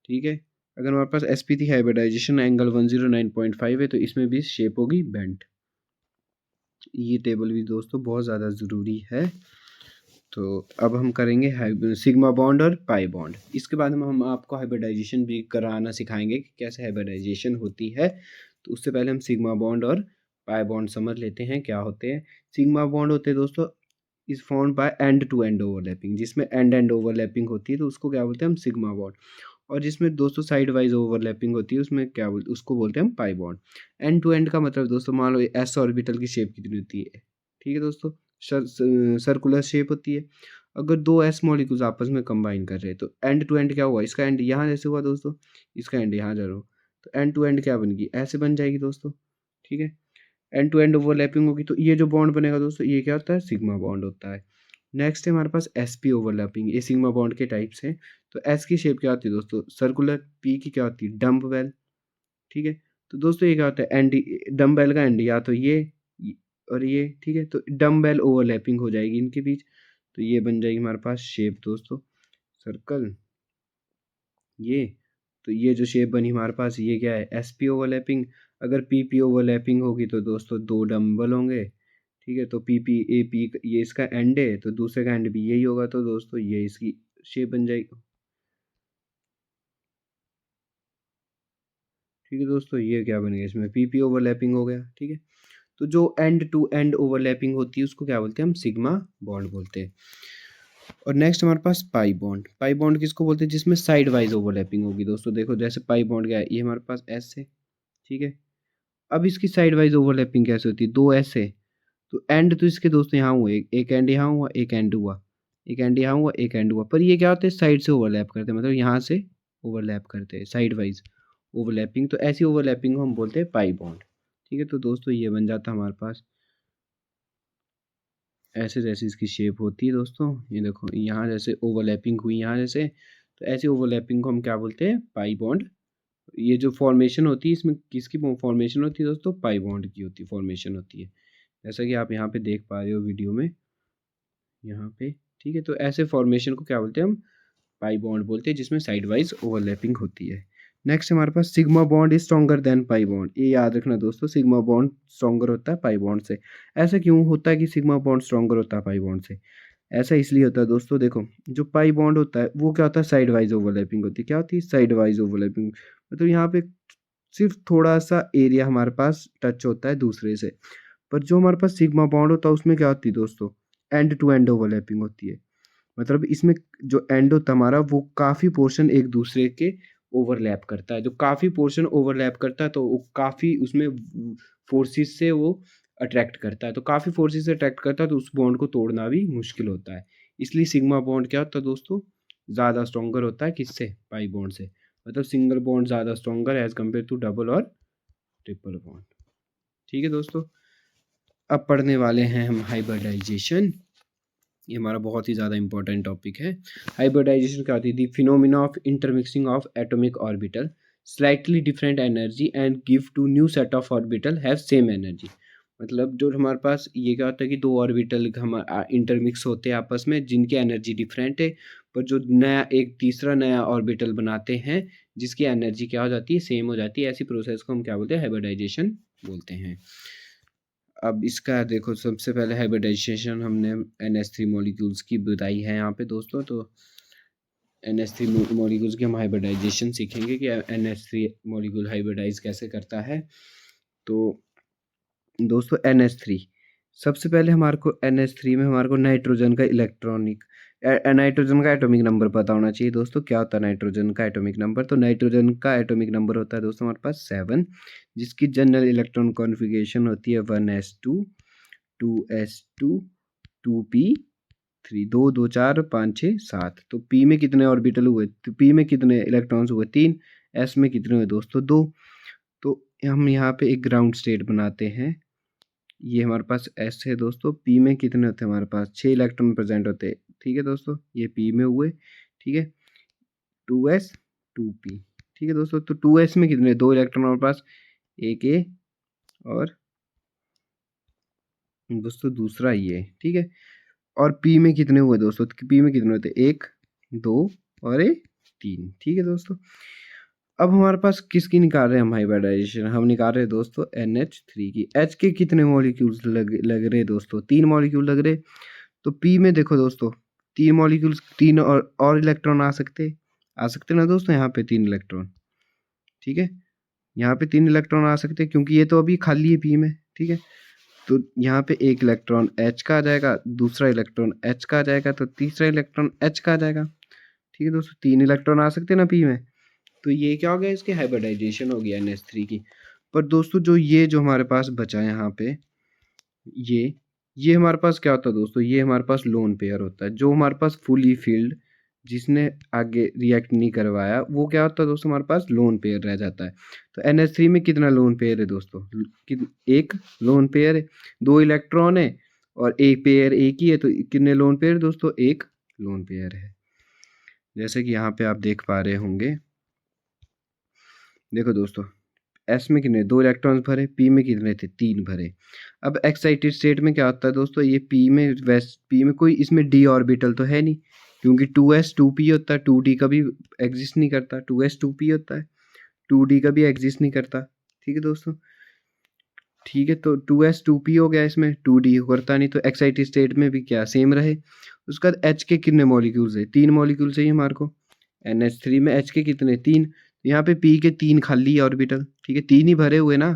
Speaker 1: ठीक है, अगर हमारे पास sp3 हाइब्रिडाइजेशन एंगल 109.5 है तो इसमें भी शेप होगी बेंट। ये टेबल भी दोस्तों बहुत ज़्यादा ज़रूरी है। तो अब हम करेंगे सिग्मा बॉन्ड और पाई बॉन्ड। इसके बाद हम आपको हाइब्रिडाइजेशन भी कराना सिखाएंगे कि कैसे हाइब्रिडाइजेशन होती है। तो उससे पहले हम सिग्मा बॉन्ड और पाई बॉन्ड समझ लेते हैं क्या होते हैं। सिग्मा बॉन्ड होते हैं दोस्तों is found by end to end overlapping, जिसमें एंड ओवरलैपिंग होती है तो उसको क्या बोलते हैं हम सिग्मा बॉन्ड। और जिसमें दोस्तों साइड वाइज ओवरलैपिंग होती है उसमें क्या बोलते उसको बोलते हैं हम pi bond. End to end का मतलब दोस्तों मान लो एस ऑर्बिटल की शेप कितनी होती है। ठीक है दोस्तों, सर्कुलर शेप होती है। अगर दो एस मॉलिक्यूल्स आपस में कंबाइन कर रहे हैं तो एंड टू एंड क्या हुआ, इसका एंड यहाँ जैसे हुआ दोस्तों, इसका एंड यहाँ जा रहा हो, तो एंड टू एंड क्या बनेगी, ऐसे बन जाएगी दोस्तों। ठीक है, एंड टू एंड ओवरलैपिंग होगी तो ये जो बॉन्ड बनेगा दोस्तों ये क्या होता है, सिग्मा बॉन्ड होता है। नेक्स्ट है हमारे पास एस पी ओवरलैपिंग, ये सिग्मा बॉन्ड के टाइप्स हैं। तो एस की शेप क्या होती है दोस्तों, सर्कुलर। पी की क्या होती है, डम्ब बेल। ठीक है, तो दोस्तों ये क्या होता है, एंड डम्ब बेल का एंड या तो और ये। ठीक है, तो डम्ब बेल ओवरलैपिंग हो जाएगी इनके बीच, तो ये बन जाएगी हमारे पास शेप दोस्तों सर्कल। ये तो ये जो शेप बनी हमारे पास ये क्या है, एस पी ओवरलैपिंग। अगर पी पी ओवरलैपिंग होगी तो दोस्तों दो डम्बल होंगे। ठीक है, तो पी पी ए पी ये इसका एंड है तो दूसरे का एंड भी यही होगा, तो दोस्तों ये इसकी शेप बन जाएगी। ठीक है दोस्तों, ये क्या बन गया, इसमें पी पी ओवरलैपिंग हो गया। ठीक है, तो जो एंड टू एंड ओवरलैपिंग होती है उसको क्या बोलते हैं हम, सिग्मा बॉन्ड बोलते हैं। और नेक्स्ट हमारे पास पाई बॉन्ड। पाई बॉन्ड किसको बोलते हैं, जिसमें साइड वाइज ओवरलैपिंग होगी दोस्तों। देखो जैसे पाई बॉन्ड क्या है, ये हमारे पास एस है। ठीक है, अब इसकी साइड वाइज ओवरलैपिंग कैसे होती है, दो एस है तो एंड तो इसके दोस्तों यहाँ हुए, एक एंड यहाँ हुआ, एक एंड हुआ, एक एंड यहाँ हुआ, एक एंड हुआ, पर ये क्या होते हैं, साइड से ओवरलैप करते हैं, मतलब यहाँ से ओवरलैप करते हैं, साइड वाइज ओवरलैपिंग। तो ऐसी ओवरलैपिंग को हम बोलते हैं पाई बॉन्ड। ठीक है, तो दोस्तों ये बन जाता है हमारे पास ऐसे, जैसी इसकी शेप होती है दोस्तों। ये देखो यहाँ जैसे ओवरलैपिंग हुई यहाँ जैसे, तो ऐसी ओवरलैपिंग को हम क्या बोलते हैं, पाई बॉन्ड। ये जो फॉर्मेशन होती है इसमें किसकी फॉर्मेशन होती है दोस्तों, पाई बॉन्ड की होती है, फॉर्मेशन होती है, जैसा कि आप यहाँ पे देख पा रहे हो वीडियो में यहाँ पे। ठीक है, तो ऐसे फॉर्मेशन को क्या बोलते हैं हम, पाई बॉन्ड बोलते हैं, जिसमें साइड वाइज ओवरलैपिंग होती है। नेक्स्ट हमारे पास sigma bond is stronger than pi bond. ये याद रखना दोस्तों, सिग्मा बॉन्ड स्ट्रॉन्गर होता है पाई बॉन्ड से। ऐसा क्यों होता है कि सिग्मा बॉन्ड स्ट्रॉन्गर होता है पाई बॉन्ड से, ऐसा इसलिए होता है दोस्तों। देखो जो पाई बॉन्ड होता है वो क्या होता है, साइड वाइज ओवरलैपिंग होती है। क्या होती है, साइड वाइज ओवरलैपिंग, मतलब यहाँ पे सिर्फ थोड़ा सा एरिया हमारे पास टच होता है दूसरे से। पर जो हमारे पास सिग्मा बॉन्ड होता है उसमें क्या होती है दोस्तों, एंड टू एंड ओवरलैपिंग होती है। मतलब इसमें जो एंड होता है हमारा वो काफ़ी पोर्शन एक दूसरे के ओवरलैप करता है। जो काफ़ी पोर्शन ओवरलैप करता है तो वो काफ़ी उसमें फोर्सेस से वो अट्रैक्ट करता है, तो काफ़ी फोर्सेस से अट्रैक्ट करता है तो उस बॉन्ड को तोड़ना भी मुश्किल होता है। इसलिए सिग्मा बॉन्ड क्या होता है दोस्तों, ज़्यादा स्ट्रॉन्गर होता है किससे, पाई बॉन्ड से। मतलब सिंगल बॉन्ड ज़्यादा stronger as compare to double और ट्रिपल बॉन्ड। ठीक है दोस्तों, अब पढ़ने वाले हैं हम हाइब्रिडाइजेशन। ये हमारा बहुत ही ज़्यादा इंपॉर्टेंट टॉपिक है। हाइब्रिडाइजेशन क्या होती है, the phenomena of intermixing of atomic orbital slightly different energy and give to new set of orbital have same energy. मतलब जो हमारे पास ये क्या होता है कि दो ऑर्बिटल हमारा इंटरमिक्स होते हैं आपस में जिनकी एनर्जी डिफरेंट है, पर जो नया एक तीसरा नया ऑर्बिटल बनाते हैं जिसकी एनर्जी क्या हो जाती है, सेम हो जाती है। ऐसी प्रोसेस को हम क्या बोलते हैं, हाइब्रिडाइजेशन बोलते हैं। अब इसका देखो सबसे पहले हाइब्रिडाइजेशन हमने NH3 मॉलिक्यूल्स की बताई है यहाँ पे दोस्तों। तो NH3 मॉलिक्यूल्स की हम हाइब्रिडाइजेशन सीखेंगे कि NH3 मॉलिक्यूल हाइब्रिडाइज कैसे करता है। तो दोस्तों NH3 सबसे पहले हमारे को NH3 में हमारे को नाइट्रोजन का इलेक्ट्रॉनिक नाइट्रोजन का एटॉमिक नंबर पता होना चाहिए दोस्तों। क्या होता है नाइट्रोजन का एटॉमिक नंबर, तो नाइट्रोजन का एटॉमिक नंबर होता है दोस्तों हमारे पास 7, जिसकी जनरल इलेक्ट्रॉन कॉन्फ़िगरेशन होती है 1s2 2s2 2p3, 2 2 4 5 6 7। तो p में कितने ऑर्बिटल हुए, तो p में कितने इलेक्ट्रॉन्स हुए 3, s में कितने हुए दोस्तों 2। तो हम यहाँ पे एक ग्राउंड स्टेट बनाते हैं। ये हमारे पास s है दोस्तों, p में कितने होते हैं हमारे पास 6 इलेक्ट्रॉन प्रेजेंट होते हैं। ठीक है दोस्तों, ये p में हुए। ठीक है, 2s 2p। ठीक ठीक है दोस्तों। तो 2s में कितने, 2 इलेक्ट्रॉन हमारे पास, एक ए और दोस्तों दूसरा ये, ठीक है। और पी में कितने हुए दोस्तों, पी में कितने होते, 1 2 और ये 3, ठीक है दोस्तों। अब हमारे पास किसकी निकाल रहे हैं हम हाइब्रिडाइजेशन, हम निकाल रहे हैं दोस्तों NH3 की। H के कितने मॉलिक्यूल्स लग रहे दोस्तों, 3 मॉलिक्यूल लग रहे। तो P में देखो दोस्तों 3 मॉलिक्यूल्स, 3 और इलेक्ट्रॉन आ सकते ना दोस्तों, यहाँ पे 3 इलेक्ट्रॉन, ठीक है। यहाँ पे 3 इलेक्ट्रॉन आ सकते हैं क्योंकि ये तो अभी खाली है P में, ठीक है। तो यहाँ पे एक इलेक्ट्रॉन H का आ जाएगा, दूसरा इलेक्ट्रॉन H का आ जाएगा, तो तीसरा इलेक्ट्रॉन H का आ जाएगा, ठीक है दोस्तों। 3 इलेक्ट्रॉन आ सकते हैं ना P में। तो ये क्या हो गया, इसकी हाइब्रिडाइजेशन हो गया NH3 की। पर दोस्तों जो हमारे पास बचा है यहाँ पे, ये हमारे पास क्या होता है दोस्तों, ये हमारे पास लोन पेयर होता है। जो हमारे पास फुली फील्ड, जिसने आगे रिएक्ट नहीं करवाया, वो क्या होता है दोस्तों, हमारे पास लोन पेयर रह जाता है। तो NH3 में कितना लोन पेयर है दोस्तों, एक लोन पेयर है, 2 इलेक्ट्रॉन है और एक पेयर एक ही है। तो कितने लोन पेयर दोस्तों, एक लोन पेयर है। जैसे कि यहाँ पे आप देख पा रहे होंगे, देखो दोस्तों एस में कितने, 2 इलेक्ट्रॉन्स भरे, पी में कितने थे, 3 भरे। अब एक्साइटेड स्टेट में क्या होता है दोस्तों, ये पी में कोई इसमें डी ऑर्बिटल तो है नहीं, क्योंकि 2s 2p होता है, 2d कभी एग्जिस्ट नहीं करता, 2s 2p होता है, 2d कभी एग्जिस्ट नहीं करता, ठीक है दोस्तों। ठीक है, तो 2s 2p हो गया, इसमें 2d करता नहीं, तो एक्साइटेड स्टेट में भी क्या सेम रहे। उसके बाद H के कितने मॉलिक्यूल्स है, 3 मॉलिक्यूल चाहिए हमारे को। NH3 में H के कितने, 3। यहाँ पे P के 3 खाली ऑर्बिटल, ठीक है, 3 ही भरे हुए ना,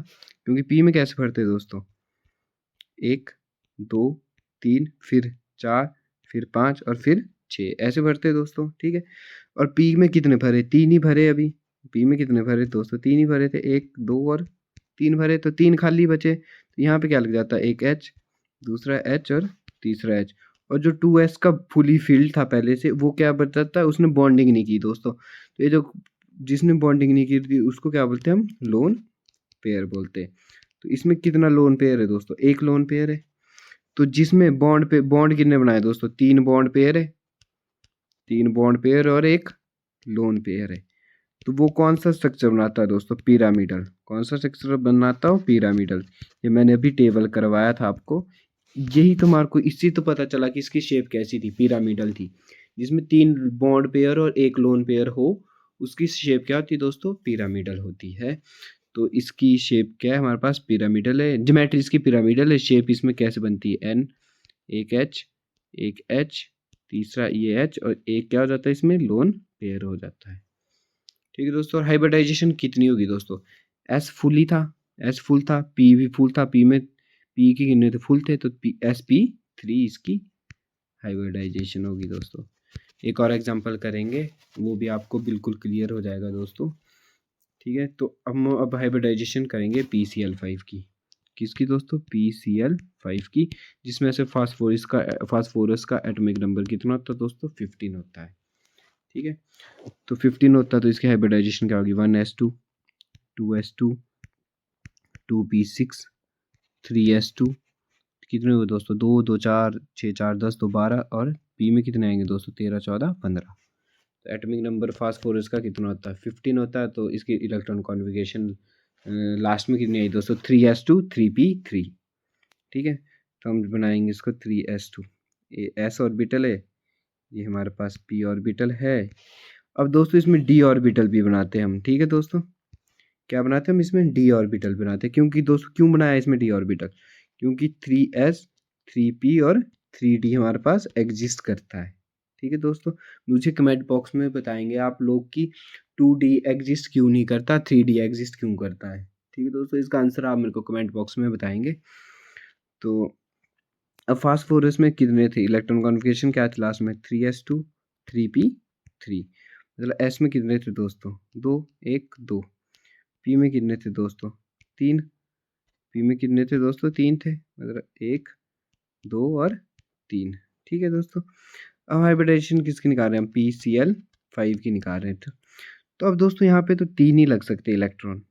Speaker 1: क्योंकि P में कैसे भरते हैं दोस्तों, 1 2 3 फिर 4 फिर 5 और फिर 6 ऐसे भरते हैं दोस्तों, ठीक है। और P में कितने भरे, 3 ही भरे अभी। P में कितने भरे दोस्तों, 3 ही भरे थे, 1 2 और 3 भरे, तो 3 खाली बचे। तो यहाँ पे क्या लग जाता है, एक H, दूसरा H और तीसरा H। और जो 2s का फुली फील्ड था पहले से, वो क्या बताता है, उसने बॉन्डिंग नहीं की दोस्तों। तो ये जो जिसने बॉन्डिंग नहीं की थी उसको क्या बोलते हैं हम, लोन पेयर बोलते हैं। तो इसमें कितना लोन पेयर है दोस्तों, एक लोन पेयर है। तो जिसमें बॉन्ड कितने बनाए दोस्तों, 3 बॉन्ड पेयर है, 3 बॉन्ड पेयर और एक लोन पेयर है। तो वो कौन सा स्ट्रक्चर बनाता है दोस्तों, पिरामिडल। कौन सा स्ट्रक्चर बनाता हो, पिरामिडल। ये मैंने अभी टेबल करवाया था आपको, यही तुम्हारे को इससे तो पता चला कि इसकी शेप कैसी थी, पिरामिडल थी। जिसमें 3 बॉन्ड पेयर और एक लोन पेयर हो, उसकी शेप क्या होती है दोस्तों, पिरामिडल होती है। तो इसकी शेप क्या है, हमारे पास पिरामिडल है, ज्योमेट्री इसकी पिरामिडल है। शेप इसमें कैसे बनती है, N, एक H, तीसरा ये H और एक क्या हो जाता है इसमें, लोन पेयर हो जाता है, ठीक है दोस्तों। और हाइब्रिडाइजेशन कितनी होगी दोस्तों, S फुल था, P भी फुल था, P में P के कितने थे, फुल थे, तो sp3 इसकी हाइब्रिडाइजेशन होगी दोस्तों। एक और एग्जांपल करेंगे, वो भी आपको बिल्कुल क्लियर हो जाएगा दोस्तों, ठीक है। तो अब हाइब्रिडाइजेशन करेंगे PCl5 की, किसकी दोस्तों, PCl5 की, जिसमें से फास्फोरस का एटॉमिक नंबर कितना होता है दोस्तों, 15 होता है, ठीक है। तो 15 होता है, तो इसकी हाइब्रिडाइजेशन क्या होगी, 1s2 2s2 2p6 3s2, कितने हुए दोस्तों, 2 2 4 6 4 10 2 12, और P में कितने आएंगे दोस्तों, 13 14 15। तो एटॉमिक नंबर फास्फोरस का कितना होता है, 15 होता है। तो इसकी इलेक्ट्रॉन कॉन्फ़िगरेशन लास्ट में कितनी आई दोस्तों, 3s2 3p3, ठीक है। तो हम बनाएंगे इसको 3s2, ये s ऑर्बिटल है, ये हमारे पास p ऑर्बिटल है। अब दोस्तों इसमें d ऑर्बिटल भी बनाते हैं हम, ठीक है दोस्तों। क्या बनाते हैं हम इसमें, d ऑर्बिटल बनाते हैं, क्योंकि दोस्तों क्यों बनाया इसमें d ऑर्बिटल, क्योंकि 3s 3p और 3d हमारे पास एग्जिस्ट करता है, ठीक है दोस्तों। मुझे कमेंट बॉक्स में बताएंगे आप लोग कि 2d एग्जिस्ट क्यों नहीं करता, 3d एग्जिस्ट क्यों करता है, ठीक है दोस्तों। इसका आंसर आप मेरे को कमेंट बॉक्स में बताएंगे। तो अब फास्फोरस में कितने थे, इलेक्ट्रॉन कॉन्फ़िगरेशन क्या थी लास्ट में, 3s2 3p3, मतलब s में कितने थे दोस्तों, 2 1 2। P में कितने थे दोस्तों, 3। P में कितने थे दोस्तों, 3 थे, मतलब 1 2 और 3, ठीक है दोस्तों। अब हाइब्रिडाइजेशन किसकी निकाल रहे हैं हम, PCl5 की निकाल रहे थे। तो अब दोस्तों यहाँ पे तो 3 ही लग सकते इलेक्ट्रॉन,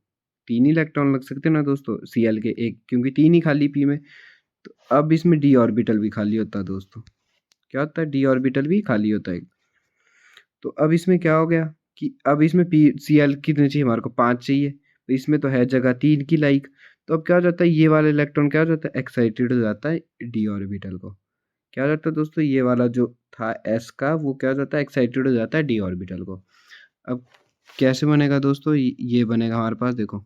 Speaker 1: 3 ही इलेक्ट्रॉन लग सकते ना दोस्तों Cl के, एक क्योंकि 3 ही खाली P में। तो अब इसमें d ऑर्बिटल भी खाली होता है दोस्तों, क्या होता है, d ऑर्बिटल भी खाली होता है। तो अब इसमें क्या हो गया, कि अब इसमें Cl कितने चाहिए हमारे को, 5 चाहिए, तो इसमें तो है जगह 3 की लाइक। तो अब क्या हो जाता है, ये वाला इलेक्ट्रॉन क्या हो जाता है, एक्साइटेड हो जाता है d ऑर्बिटल को। क्या हो जाता है दोस्तों, ये वाला जो था s का वो क्या हो जाता है, एक्साइटेड हो जाता है d ऑर्बिटल को। अब कैसे बनेगा दोस्तों, ये बनेगा हमारे पास, देखो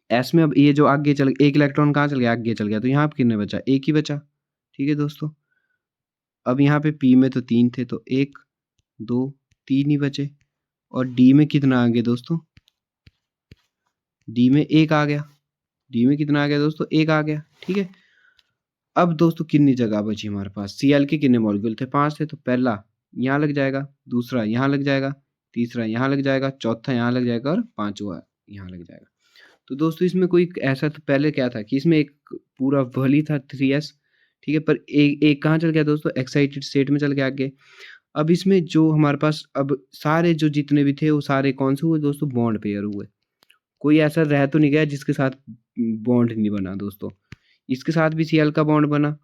Speaker 1: s में अब ये जो आगे चल, एक इलेक्ट्रॉन कहाँ चल गया, आगे चल गया, तो यहाँ पे कितने बचा, एक ही बचा। ठीक है दोस्तों, अब यहाँ पे p में तो 3 थे, तो 1 2 3 ही बचे। और d में कितना आ गया दोस्तों, d में 1 आ गया। d में कितना आ गया दोस्तों, 1 आ गया। ठीक है, अब दोस्तों कितनी जगह बची हमारे पास, Cl के कितने मॉलिक्यूल थे, 5 थे, तो पहला यहाँ लग जाएगा, दूसरा यहाँ लग जाएगा, तीसरा यहाँ लग जाएगा, चौथा यहाँ लग जाएगा और पांचवा यहाँ लग जाएगा। तो दोस्तों इसमें कोई ऐसा, तो पहले क्या था कि इसमें एक पूरा वही था 3s। ठीक है, पर एक कहाँ चल गया दोस्तों, एक्साइटेड स्टेट में चल गया आगे। अब इसमें जो हमारे पास अब सारे जो जितने भी थे वो सारे कौन से हुए दोस्तों, बॉन्ड पेयर हुए। कोई ऐसा रह तो नहीं गया जिसके साथ बॉन्ड नहीं बना दोस्तों। इसके साथ भी Cl का बॉन्ड बना,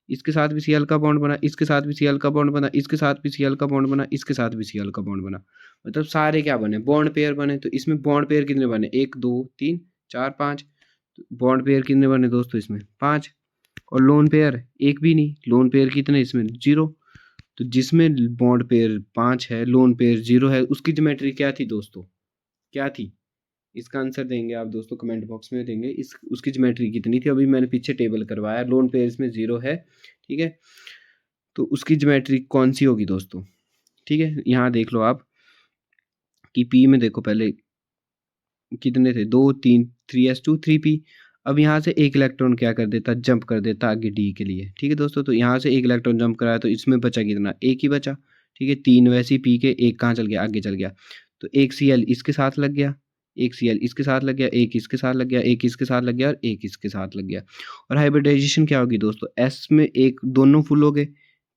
Speaker 1: इसके साथ भी Cl का बॉन्ड बना, इसके साथ भी Cl का बॉन्ड बना, इसके साथ भी Cl का बॉन्ड बना, इसके साथ भी Cl का बॉन्ड बना। मतलब सारे क्या बने, बॉन्ड पेयर बने। तो इसमें बॉन्ड पेयर कितने बने, 1 2 3 4 5। बॉन्ड पेयर कितने बने दोस्तों, इसमें 5। और लोन पेयर एक भी नहीं, लोन पेयर कितने इसमें 0। तो जिसमें बॉन्ड पेयर 5 है, लोन पेयर 0 है, उसकी ज्योमेट्री क्या थी दोस्तों, क्या थी, इसका आंसर देंगे आप दोस्तों कमेंट बॉक्स में देंगे। इस उसकी ज्योमेट्री कितनी थी, अभी मैंने पीछे टेबल करवाया, लोन पेयर्स में 0 है। ठीक है, तो उसकी ज्योमेट्री कौन सी होगी दोस्तों। ठीक है, यहाँ देख लो आप कि p में देखो पहले कितने थे, 2 3 3s2 3p। अब यहाँ से एक इलेक्ट्रॉन क्या कर देता, जंप कर देता आगे d के लिए। ठीक है दोस्तों, तो यहाँ से एक इलेक्ट्रॉन जंप कराया तो इसमें बचा कितना, एक ही बचा। ठीक है, 3 वैसे ही p के, एक कहाँ चल गया, आगे चल गया। तो एक Cl इसके साथ लग गया, एक Cl इसके साथ लग गया, एक इसके साथ लग गया, एक इसके साथ लग गया और एक इसके साथ लग गया। और हाइब्रिडाइजेशन क्या होगी दोस्तों, s में एक दोनों फुल हो गए,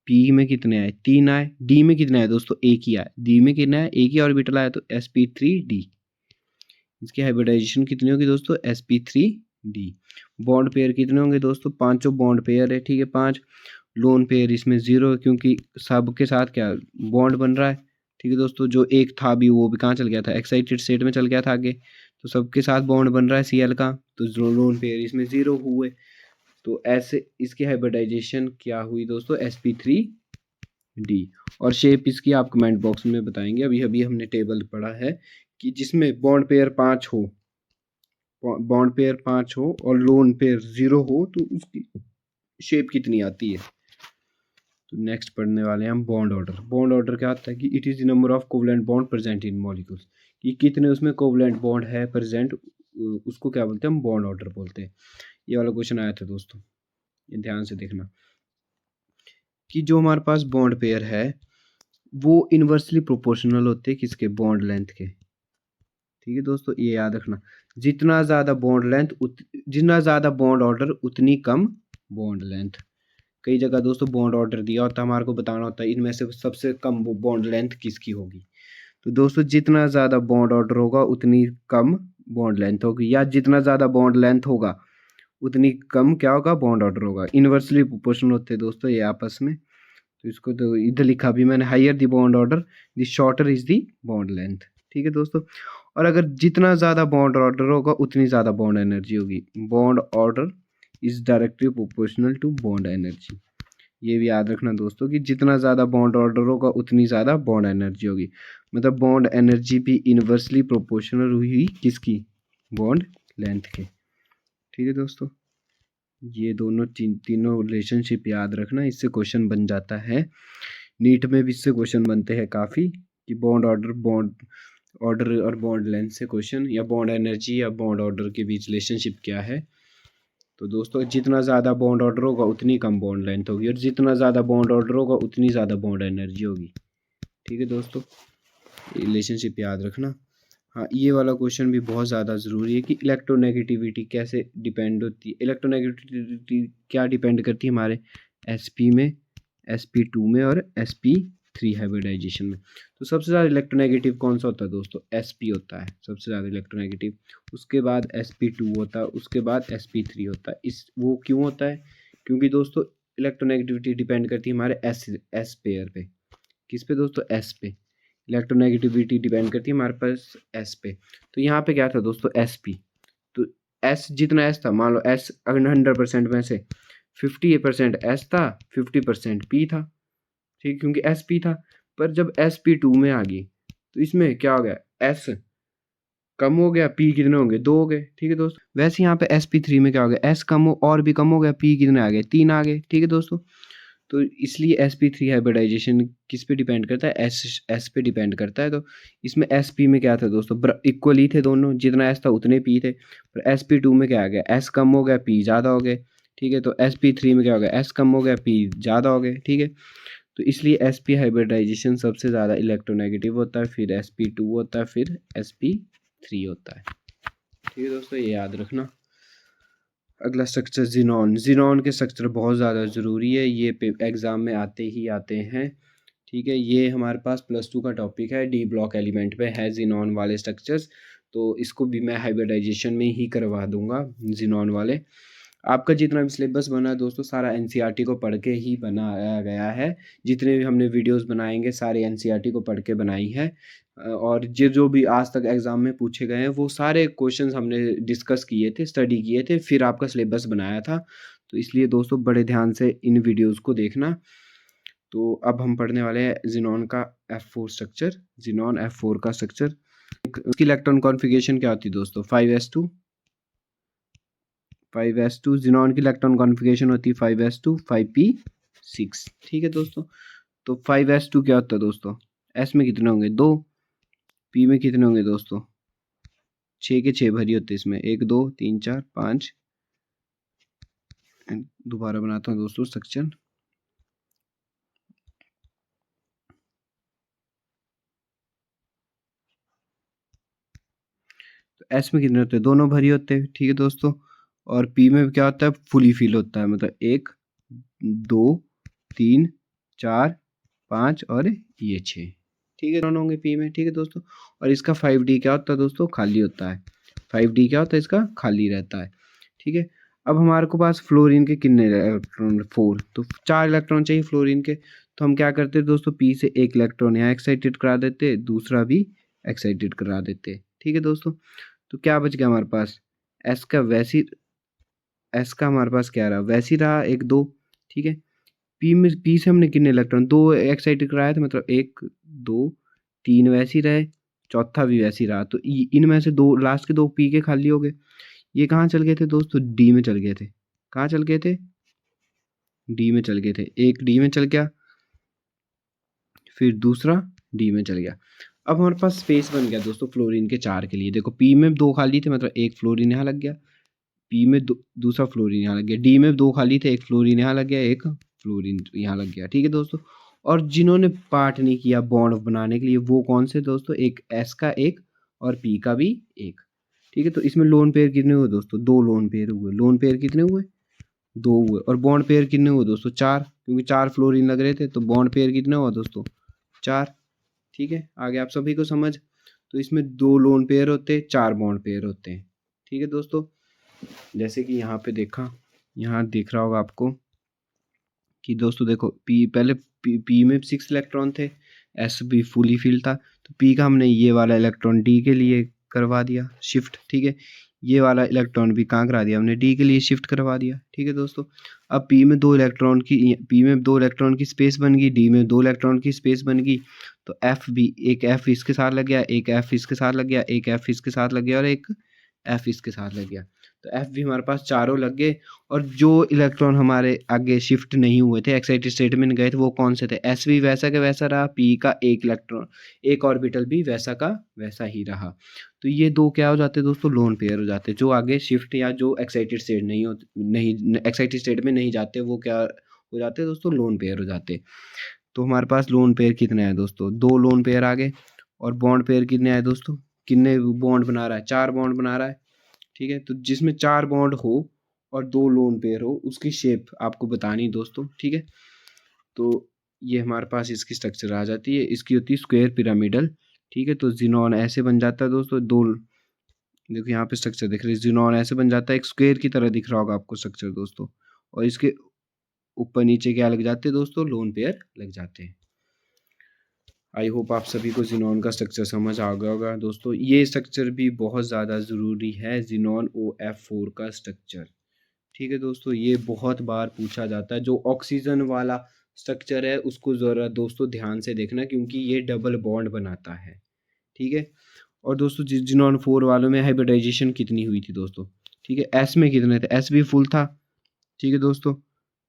Speaker 1: p में कितने आए, 3 आए, d में कितने आए दोस्तों, एक ही आए, d में कितना है, एक ही ऑर्बिटल आया, तो sp3d। इसकी हाइब्रिडाइजेशन कितनी होगी दोस्तों, sp3d। बॉन्ड पेयर कितने होंगे दोस्तों, पांचों बॉन्ड पेयर है। ठीक है, 5। लोन पेयर इसमें 0 है क्योंकि सबके साथ क्या बॉन्ड बन रहा है। ठीक है दोस्तों, जो एक था भी वो भी कहाँ चल गया था, एक्साइटेड स्टेट में चल गया था आगे, तो सबके साथ बॉन्ड बन रहा है Cl का, तो लोन पेयर इसमें 0 हुए। तो ऐसे इसकी हाइब्रिडाइजेशन क्या हुई दोस्तों, sp3d। और शेप इसकी आप कमेंट बॉक्स में बताएंगे। अभी अभी हमने टेबल पढ़ा है कि जिसमें बॉन्ड पेयर 5 हो, बॉन्ड पेयर 5 हो और लोन पेयर 0 हो, तो उसकी शेप कितनी आती है। तो नेक्स्ट पढ़ने वाले हैं हम बॉन्ड ऑर्डर। बॉन्ड ऑर्डर क्या होता है कि it is the number of covalent bond present in molecules, कि कितने उसमें कोवलेंट बॉन्ड है प्रेजेंट, उसको क्या बोलते हैं, हम बॉन्ड ऑर्डर बोलते हैं। ये वाला क्वेश्चन आया था दोस्तों, ये ध्यान से देखना कि जो हमारे पास बॉन्ड पेयर है वो इनवर्सली प्रोपोर्शनल होते हैं किसके, बॉन्ड लेंथ के। ठीक है दोस्तों, ये याद रखना, जितना ज़्यादा बॉन्ड लेंथ जितना ज़्यादा बॉन्ड ऑर्डर उतनी कम बॉन्ड लेंथ। कई जगह दोस्तों बॉन्ड ऑर्डर दिया होता है, हमारे को बताना होता है इनमें से सबसे कम बॉन्ड लेंथ किसकी होगी। तो दोस्तों जितना ज़्यादा बॉन्ड ऑर्डर होगा उतनी कम बॉन्ड लेंथ होगी, या जितना ज़्यादा बॉन्ड लेंथ होगा उतनी कम क्या होगा, बॉन्ड ऑर्डर होगा। इनवर्सली प्रोपोर्शनल होते हैं दोस्तों ये आपस में। तो इसको तो इधर लिखा भी मैंने, higher the bond order the shorter is the bond length. ठीक है दोस्तों, और अगर जितना ज़्यादा बॉन्ड ऑर्डर होगा उतनी ज़्यादा बॉन्ड एनर्जी होगी। Bond order is directly proportional to bond energy. ये भी याद रखना दोस्तों कि जितना ज़्यादा बॉन्ड ऑर्डर होगा उतनी ज़्यादा बॉन्ड एनर्जी होगी। मतलब बॉन्ड एनर्जी भी इनवर्सली प्रोपोर्शनल हुई किसकी, बॉन्ड लेंथ के। ठीक है दोस्तों, ये दोनों तीनों रिलेशनशिप याद रखना, इससे क्वेश्चन बन जाता है। नीट में भी इससे क्वेश्चन बनते हैं काफ़ी, कि बॉन्ड ऑर्डर और बॉन्ड लेंथ से क्वेश्चन, या बॉन्ड एनर्जी या बॉन्ड ऑर्डर के बीच रिलेशनशिप क्या है। तो दोस्तों जितना ज़्यादा बॉन्ड ऑर्डर होगा उतनी कम बॉन्ड लेंथ होगी, और जितना ज़्यादा बॉन्ड ऑर्डर होगा उतनी ज़्यादा बॉन्ड एनर्जी होगी। ठीक है दोस्तों, रिलेशनशिप याद रखना। हाँ, ये वाला क्वेश्चन भी बहुत ज़्यादा ज़रूरी है कि इलेक्ट्रोनेगेटिविटी कैसे डिपेंड होती है। इलेक्ट्रोनेगेटिविटी क्या डिपेंड करती है हमारे sp में, sp2 में और sp3 हाइब्रिडाइजेशन में। तो सबसे ज़्यादा इलेक्ट्रोनेगेटिव कौन सा होता है दोस्तों, sp होता है सबसे ज़्यादा इलेक्ट्रोनेगेटिव। उसके बाद sp2 होता है, उसके बाद sp3 होता है। वो क्यों होता है, क्योंकि दोस्तों इलेक्ट्रोनेगेटिविटी डिपेंड करती है हमारे s पेयर पे। किस पे दोस्तों, s पे। इलेक्ट्रोनेगेटिविटी डिपेंड करती है हमारे पास एस पे। तो यहाँ पे क्या था दोस्तों, एस पी। तो एस जितना एस था, मान लो एस 100% में से 50% एस था, 50% पी था, ठीक, क्योंकि एस पी था। पर जब एस पी टू में आ गई तो इसमें क्या हो गया, एस कम हो गया, पी कितने होंगे, 2 हो गए, ठीक है दोस्तों। वैसे यहाँ पे एस पी थ्री में क्या हो गया, एस कम हो और भी कम हो गया, पी कितने आ गए, 3 आ गए, ठीक है दोस्तों। तो इसलिए एस पी थ्री हाइब्रिडाइजेशन किस पे डिपेंड करता है, एस पे डिपेंड करता है। तो इसमें एस पी में क्या था दोस्तों, इक्वली थे दोनों, जितना एस था उतने पी थे। पर एस पी टू में क्या आ गया, एस कम हो गया, पी ज़्यादा हो गए, ठीक है। तो एस पी थ्री में क्या हो गया, एस कम हो गया, पी ज़्यादा हो गए, ठीक है। तो इसलिए एस पी हाइब्रिडाइजेशन सबसे ज़्यादा इलेक्ट्रोनेगेटिव होता है, फिर एस पी टू होता है, फिर एस पी थ्री होता है, ठीक है दोस्तों, ये याद रखना। अगला स्ट्रक्चर जिनॉन। जिनॉन के स्ट्रक्चर बहुत ज़्यादा ज़रूरी है, ये एग्ज़ाम में आते ही आते हैं, ठीक है। ये हमारे पास +2 का टॉपिक है, डी ब्लॉक एलिमेंट पे है जिनॉन वाले स्ट्रक्चर्स। तो इसको भी मैं हाइब्रिडाइजेशन में ही करवा दूंगा, जिनॉन वाले। आपका जितना भी सिलेबस बना है दोस्तों, सारा एनसीईआरटी को पढ़ के ही बनाया गया है। जितने भी हमने वीडियोस बनाएंगे सारे एनसीईआरटी को पढ़ के बनाई है। और जो भी आज तक एग्ज़ाम में पूछे गए हैं वो सारे क्वेश्चंस हमने डिस्कस किए थे, स्टडी किए थे, फिर आपका सिलेबस बनाया था। तो इसलिए दोस्तों बड़े ध्यान से इन वीडियोज़ को देखना। तो अब हम पढ़ने वाले हैं जिनॉन का F4 स्ट्रक्चर। जिनॉन F4 का स्ट्रक्चर, उसकी इलेक्ट्रॉन कॉन्फ़िगरेशन क्या होती है दोस्तों, 5s2। 5s2 जिनॉन की इलेक्ट्रॉन कॉन्फ़िगरेशन होती है 5s2 5p6, ठीक है दोस्तों। तो 5s2 क्या होता है दोस्तों, s में कितने होंगे, 2, p में कितने होंगे दोस्तों, 6 के 6 भरी होते हैं इसमें, 1 2 3 4 5। दोबारा बनाता हूँ दोस्तों स्ट्रक्चर। तो एस में कितने होते हैं, दोनों भरी होते हैं, ठीक है दोस्तों। और पी में क्या होता है, फुली फिल होता है, मतलब 1 2 3 4 5 और ये 6, ठीक है, दोनों होंगे पी में, ठीक है दोस्तों। और इसका 5d क्या होता है दोस्तों, खाली होता है। 5d क्या होता है, इसका खाली रहता है, ठीक है। अब हमारे को पास फ्लोरीन के कितने इलेक्ट्रॉन, 4, तो 4 इलेक्ट्रॉन चाहिए फ्लोरीन के। तो हम क्या करते हैं दोस्तों, पी से एक इलेक्ट्रॉन यहाँ एक्साइटेड करा देते, दूसरा भी एक्साइटेड करा देते, ठीक है दोस्तों। तो क्या बच गया हमारे पास, एस का वैसी, एस का हमारे पास क्या रहा, वैसी रहा 1 2, ठीक है। पी में, पी से हमने कितने इलेक्ट्रॉन, 2 एक्साइटेड कराया था, मतलब 1 2 3 वैसी रहे, चौथा भी वैसी रहा। तो इनमें से 2 लास्ट के 2 पी के खाली हो गए। ये कहाँ चल गए थे दोस्तों, डी में चल गए थे। कहाँ चल गए थे, डी में चल गए थे। एक डी में चल गया, फिर दूसरा डी में चल गया। अब हमारे पास स्पेस बन गया दोस्तों फ्लोरीन के 4 के लिए। देखो पी में 2 खाली थे, मतलब एक फ्लोरीन यहाँ लग गया, पी में दूसरा फ्लोरीन यहाँ लग गया, डी में 2 खाली थे, एक फ्लोरीन यहाँ लग गया, एक फ्लोरीन यहाँ लग गया, ठीक है दोस्तों। और जिन्होंने पार्ट नहीं किया बॉन्ड बनाने के लिए वो कौन से दोस्तों, एक एस का एक और पी का भी एक, ठीक है। तो इसमें लोन पेयर कितने हुए दोस्तों, 2 लोन पेयर हुए। लोन पेयर कितने हुए, 2 हुए। और बॉन्ड पेयर कितने हुए दोस्तों, 4, क्योंकि 4 फ्लोरीन लग रहे थे। तो बॉन्ड पेयर कितने हुआ दोस्तों, 4, ठीक है। आगे आप सभी को समझ। तो इसमें 2 लोन पेयर होते हैं, 4 बॉन्ड पेयर होते हैं, ठीक है दोस्तों। जैसे कि यहाँ पे देखा, यहाँ दिख रहा होगा आपको कि दोस्तों देखो पी पहले पी में 6 इलेक्ट्रॉन थे, एस भी फुली फिल था। तो पी का हमने ये वाला इलेक्ट्रॉन डी के लिए करवा दिया शिफ्ट, ठीक है। ये वाला इलेक्ट्रॉन भी कहाँ करा दिया हमने, डी के लिए शिफ्ट करवा दिया, ठीक है दोस्तों। अब पी में 2 इलेक्ट्रॉन की, पी में 2 इलेक्ट्रॉन की स्पेस बन गई, डी में 2 इलेक्ट्रॉन की स्पेस बन गई। तो एफ भी, एक एफ इसके साथ लग गया, एक एफ इसके साथ लग गया, एक एफ इसके साथ लग गया और एक एफ इसके साथ लग गया। तो एफ भी हमारे पास चारों लग गए। और जो इलेक्ट्रॉन हमारे आगे शिफ्ट नहीं हुए थे, एक्साइटेड स्टेट में गए थे, वो कौन से थे, एस भी वैसा का वैसा रहा, पी का एक इलेक्ट्रॉन, एक ऑर्बिटल भी वैसा का वैसा ही रहा। तो ये 2 क्या हो जाते हैं दोस्तों, लोन पेयर हो जाते हैं। जो आगे शिफ्ट या जो एक्साइटेड स्टेट नहीं एक्साइटेड स्टेट में नहीं जाते, वो क्या हो जाते हैं दोस्तों, लोन पेयर हो जाते। तो हमारे पास लोन पेयर कितने हैं दोस्तों, 2 लोन पेयर आ गए। और बॉन्ड पेयर कितने आए दोस्तों, कितने बॉन्ड बना रहा है, 4 बॉन्ड बना रहा है, ठीक है। तो जिसमें 4 बॉन्ड हो और 2 लोन पेयर हो, उसकी शेप आपको बतानी दोस्तों, ठीक है। तो ये हमारे पास इसकी स्ट्रक्चर आ जाती है, इसकी होती है स्क्वायर पिरामिडल, ठीक है। तो जिनॉन ऐसे बन जाता है दोस्तों, 2, देखो यहाँ पे स्ट्रक्चर दिख रही है, जिनॉन ऐसे बन जाता है, एक स्क्वायर की तरह दिख रहा होगा आपको स्ट्रक्चर दोस्तों। और इसके ऊपर नीचे क्या लग जाते हैं दोस्तों, लोन पेयर लग जाते हैं। आई होप आप सभी को ज़ीनॉन का स्ट्रक्चर समझ आ गया होगा दोस्तों। ये स्ट्रक्चर भी बहुत ज़्यादा ज़रूरी है, ज़ीनॉन OF4 का स्ट्रक्चर। ठीक है दोस्तों, ये बहुत बार पूछा जाता है। जो ऑक्सीजन वाला स्ट्रक्चर है उसको ज़रा दोस्तों ध्यान से देखना, क्योंकि ये डबल बॉन्ड बनाता है। ठीक है। और दोस्तों ज़ीनॉन 4 वालों में हाइब्रिडाइजेशन कितनी हुई थी दोस्तों? ठीक है। एस में कितने थे? एस भी फुल था। ठीक है दोस्तों।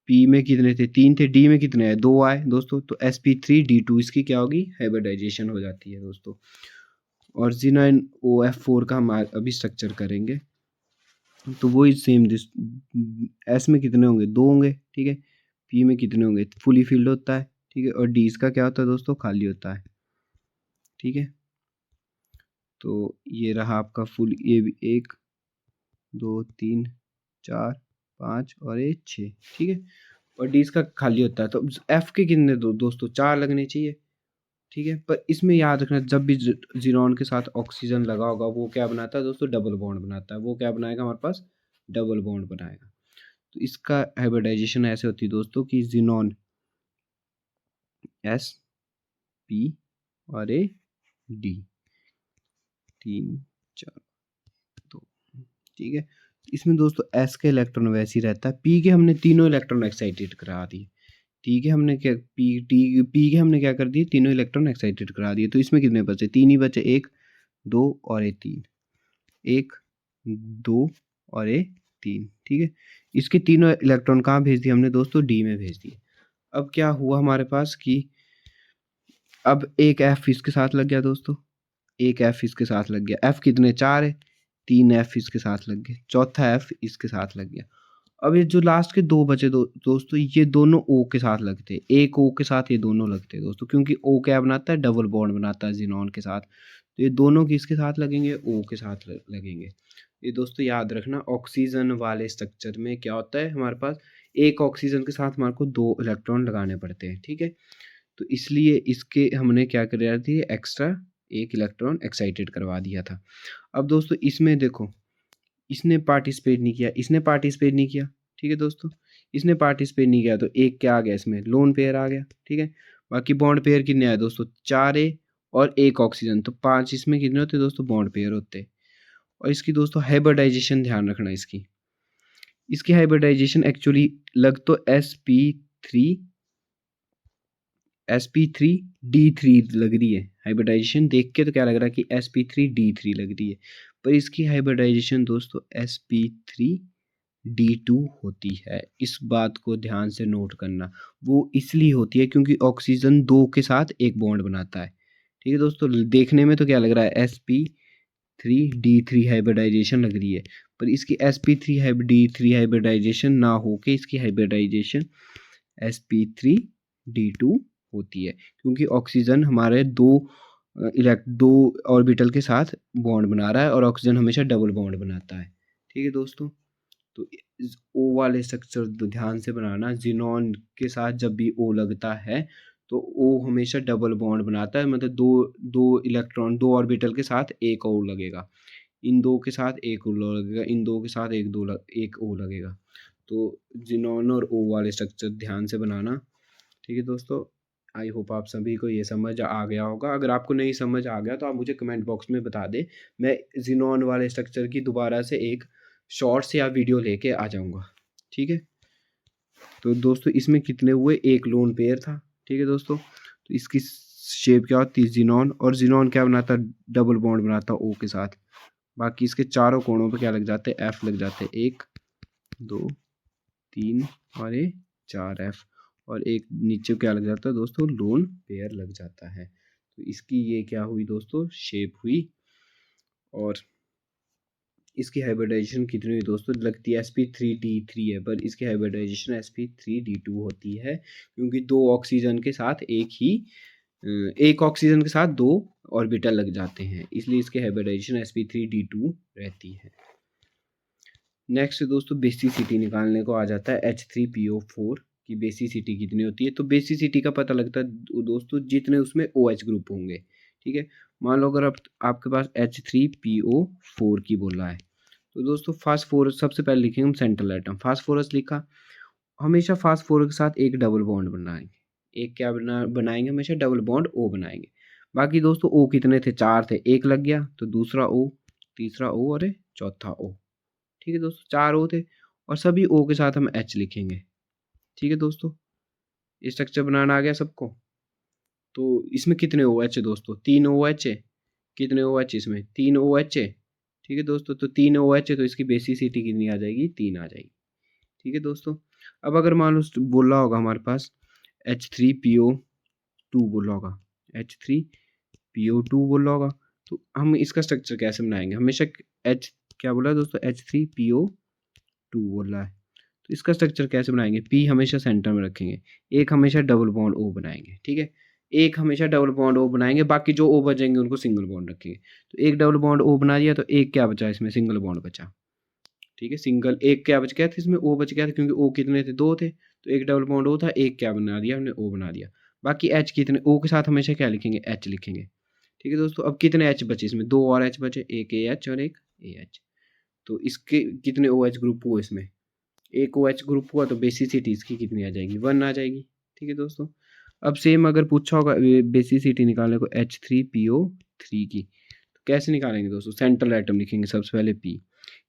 Speaker 1: पी में कितने थे? 3 थे। डी में कितने आए? 2 आए दोस्तों। तो sp3d2 इसकी क्या होगी? हाइब्रिडाइजेशन हो जाती है दोस्तों। और Z9OF4 का हम अभी स्ट्रक्चर करेंगे, तो वही सेम एस में कितने होंगे? 2 होंगे। ठीक है। पी में कितने होंगे? फुली फिल्ड होता है। ठीक है। और डी इसका क्या होता है दोस्तों? खाली होता है। ठीक है। तो ये रहा आपका फुल, ये भी 1 2 3 4 5 और ये 6। ठीक है। और डी इसका खाली होता है। तो एफ के कितने दोस्तों? 4 लगने चाहिए। ठीक है। पर इसमें याद रखना, जब भी ज़ीनॉन के साथ ऑक्सीजन लगा होगा वो क्या बनाता है दोस्तों? डबल बॉन्ड बनाता है। वो क्या बनाएगा हमारे पास? डबल बॉन्ड बनाएगा। तो इसका हाइब्रिडाइजेशन ऐसे होती है दोस्तों कि ज़ीनॉन एस पी और ए डी, 3 4 2। ठीक है। इसमें दोस्तों एस का इलेक्ट्रॉन वैसे ही रहता है। पी के हमने तीनों इलेक्ट्रॉन एक्साइटेड करा दिए। ठीक है। हमने क्या पी के हमने क्या कर दिए? तीनों इलेक्ट्रॉन एक्साइटेड करा दिए। तो इसमें कितने बचे? 3 ही बचे। 1 2 और ये 3। 1 2 और ये 3। ठीक है। इसके तीनों इलेक्ट्रॉन कहाँ भेज दिए हमने दोस्तों? डी में भेज दिए। अब क्या हुआ हमारे पास कि अब एक एफ इसके साथ लग गया दोस्तों। एक एफ इसके साथ लग गया। एफ कितने? 4 है। 3 एफ इसके साथ लग गए। चौथा एफ इसके साथ लग गया। अब ये जो लास्ट के 2 बचे दोस्तों, ये दोनों ओ के साथ लगते। एक ओ के साथ ये दोनों लगते दोस्तों, क्योंकि ओ क्या बनाता है? डबल बॉन्ड बनाता है ज़ीनॉन के साथ। तो ये दोनों किसके साथ लगेंगे? ओ के साथ लगेंगे। ये दोस्तों याद रखना, ऑक्सीजन वाले स्ट्रक्चर में क्या होता है हमारे पास? एक ऑक्सीजन के साथ हमारे को 2 इलेक्ट्रॉन लगाने पड़ते हैं। ठीक है। तो इसलिए इसके हमने क्या कर थी? एक्स्ट्रा एक इलेक्ट्रॉन एक्साइटेड करवा दिया था। अब दोस्तों इसमें देखो, इसने पार्टिसिपेट नहीं किया, इसने पार्टिसिपेट नहीं किया। ठीक है दोस्तों। इसने पार्टिसिपेट नहीं किया तो एक क्या आ गया इसमें? लोन पेयर आ गया। ठीक है। बाकी बॉन्ड पेयर कितने आए दोस्तों? 4 ए और 1 ऑक्सीजन, तो 5 इसमें कितने होते दोस्तों? बॉन्ड पेयर होते। और इसकी दोस्तों हाइब्रिडाइजेशन ध्यान रखना इसकी। इसकी हाइब्रिडाइजेशन एक्चुअली लग तो sp3d3 लग रही है। हाइब्रिडाइजेशन देख के तो क्या लग रहा है कि sp3d3 लग रही है, पर इसकी हाइब्रिडाइजेशन दोस्तों sp3d2 होती है। इस बात को ध्यान से नोट करना। वो इसलिए होती है क्योंकि ऑक्सीजन 2 के साथ एक बॉन्ड बनाता है। ठीक है दोस्तों। देखने में तो क्या लग रहा है? sp3d3 हाइब्रिडाइजेशन लग रही है, पर इसकी sp3d3 हाइब्रिडाइजेशन ना हो के इसकी हाइब्रिडाइजेशन sp3d2 होती है, क्योंकि ऑक्सीजन हमारे दो ऑर्बिटल के साथ बॉन्ड बना रहा है और ऑक्सीजन हमेशा डबल बॉन्ड बनाता है। ठीक है दोस्तों। तो ओ वाले स्ट्रक्चर ध्यान से बनाना। ज़ीनॉन के साथ जब भी ओ लगता है तो ओ हमेशा डबल बॉन्ड बनाता है, मतलब दो दो इलेक्ट्रॉन, दो ऑर्बिटल के साथ एक ओ लगेगा। इन दो के साथ एक ओ लगेगा, इन दो के साथ एक ओ लगेगा। तो ज़ीनॉन और ओ वाले स्ट्रक्चर ध्यान से बनाना। ठीक है दोस्तों। आई होप आप सभी को ये समझ आ गया होगा। अगर आपको नहीं समझ आ गया तो आप मुझे कमेंट बॉक्स में बता दें, मैं ज़ीनॉन वाले स्ट्रक्चर की दोबारा से एक शॉर्ट्स या वीडियो लेके आ जाऊँगा। ठीक है। तो दोस्तों इसमें कितने हुए? एक लोन पेयर था। ठीक है दोस्तों। तो इसकी शेप क्या होती है? ज़ीनॉन। और ज़ीनॉन क्या बनाता? डबल बॉन्ड बनाता ओ के साथ। बाकी इसके चारों कोणों पे क्या लग जाते? एफ लग जाते। 1 2 3 और ये 4 एफ। और एक नीचे क्या लग जाता है दोस्तों? लोन पेयर लग जाता है। तो इसकी ये क्या हुई दोस्तों? शेप हुई। और इसकी हाइब्रिडाइजेशन कितनी हुई दोस्तों? लगती है sp3d3 है, पर इसकी हाइब्रिडाइजेशन sp3d2 होती है, क्योंकि एक ऑक्सीजन के साथ 2 ऑर्बिटल लग जाते हैं, इसलिए इसकी हाइब्रिडाइजेशन sp3d2 रहती है। नेक्स्ट दोस्तों बेसिसिटी निकालने को आ जाता है। H3PO4 की बेसिसिटी कितनी होती है? तो बेसिसिटी का पता लगता है दोस्तों जितने उसमें OH ग्रुप होंगे। ठीक है। मान लो अगर आपके पास H3PO4 की बोल रहा है, तो दोस्तों फास्फोरस सबसे पहले लिखेंगे हम सेंट्रल एटम। फास्फोरस लिखा। हमेशा फास्फोरस के साथ एक डबल बॉन्ड बनाएंगे। एक क्या बनाएंगे? हमेशा डबल बॉन्ड O बनाएंगे। बाकी दोस्तों ओ कितने थे, 4 थे, एक लग गया तो दूसरा ओ, तीसरा ओ और चौथा ओ। ठीक है दोस्तों, 4 ओ थे और सभी ओ के साथ हम एच लिखेंगे। ठीक है दोस्तों, ये स्ट्रक्चर बनाना आ गया सबको। तो इसमें कितने ओ एच है दोस्तों, 3 ओ एच है। कितने ओ एच इसमें, 3 ओ एच है। ठीक है दोस्तों, तो 3 ओ एच है तो इसकी बेसिसिटी कितनी आ जाएगी, 3 आ जाएगी। ठीक है दोस्तों, अब अगर मान लो बोला होगा हमारे पास H3PO2 बोला होगा, H3PO2 बोला होगा, तो हम इसका स्ट्रक्चर कैसे बनाएंगे। हमेशा एच क्या बोला है दोस्तों, H3PO2 बोल रहा है, तो इसका स्ट्रक्चर कैसे बनाएंगे। पी हमेशा सेंटर में रखेंगे, एक हमेशा डबल बॉन्ड ओ बनाएंगे। ठीक है, एक हमेशा डबल बॉन्ड ओ बनाएंगे, बाकी जो ओ बचेंगे उनको सिंगल बॉन्ड रखेंगे। तो एक डबल बॉन्ड ओ बना दिया तो एक क्या बचा इसमें, सिंगल बॉन्ड बचा। ठीक है, सिंगल एक क्या बच गया था इसमें, ओ बच गया था, क्योंकि ओ कितने थे, 2 थे, तो एक डबल बॉन्ड ओ था, एक क्या बना दिया हमने, ओ बना दिया। बाकी एच कितने, ओ के साथ हमेशा क्या लिखेंगे, एच लिखेंगे। ठीक है दोस्तों, अब कितने एच बचे इसमें, 2 और एच बचे, एक ए एच और एक ए एच। तो इसके कितने ओ एच ग्रुप हुए इसमें, एक ओ एच ग्रुप हुआ, तो बेसिसिटी इसकी कितनी आ जाएगी, 1 आ जाएगी। ठीक है दोस्तों, अब सेम अगर पूछा होगा बेसिसिटी निकालने को H3PO3 की, तो कैसे निकालेंगे दोस्तों, सेंट्रल एटम लिखेंगे सबसे पहले P,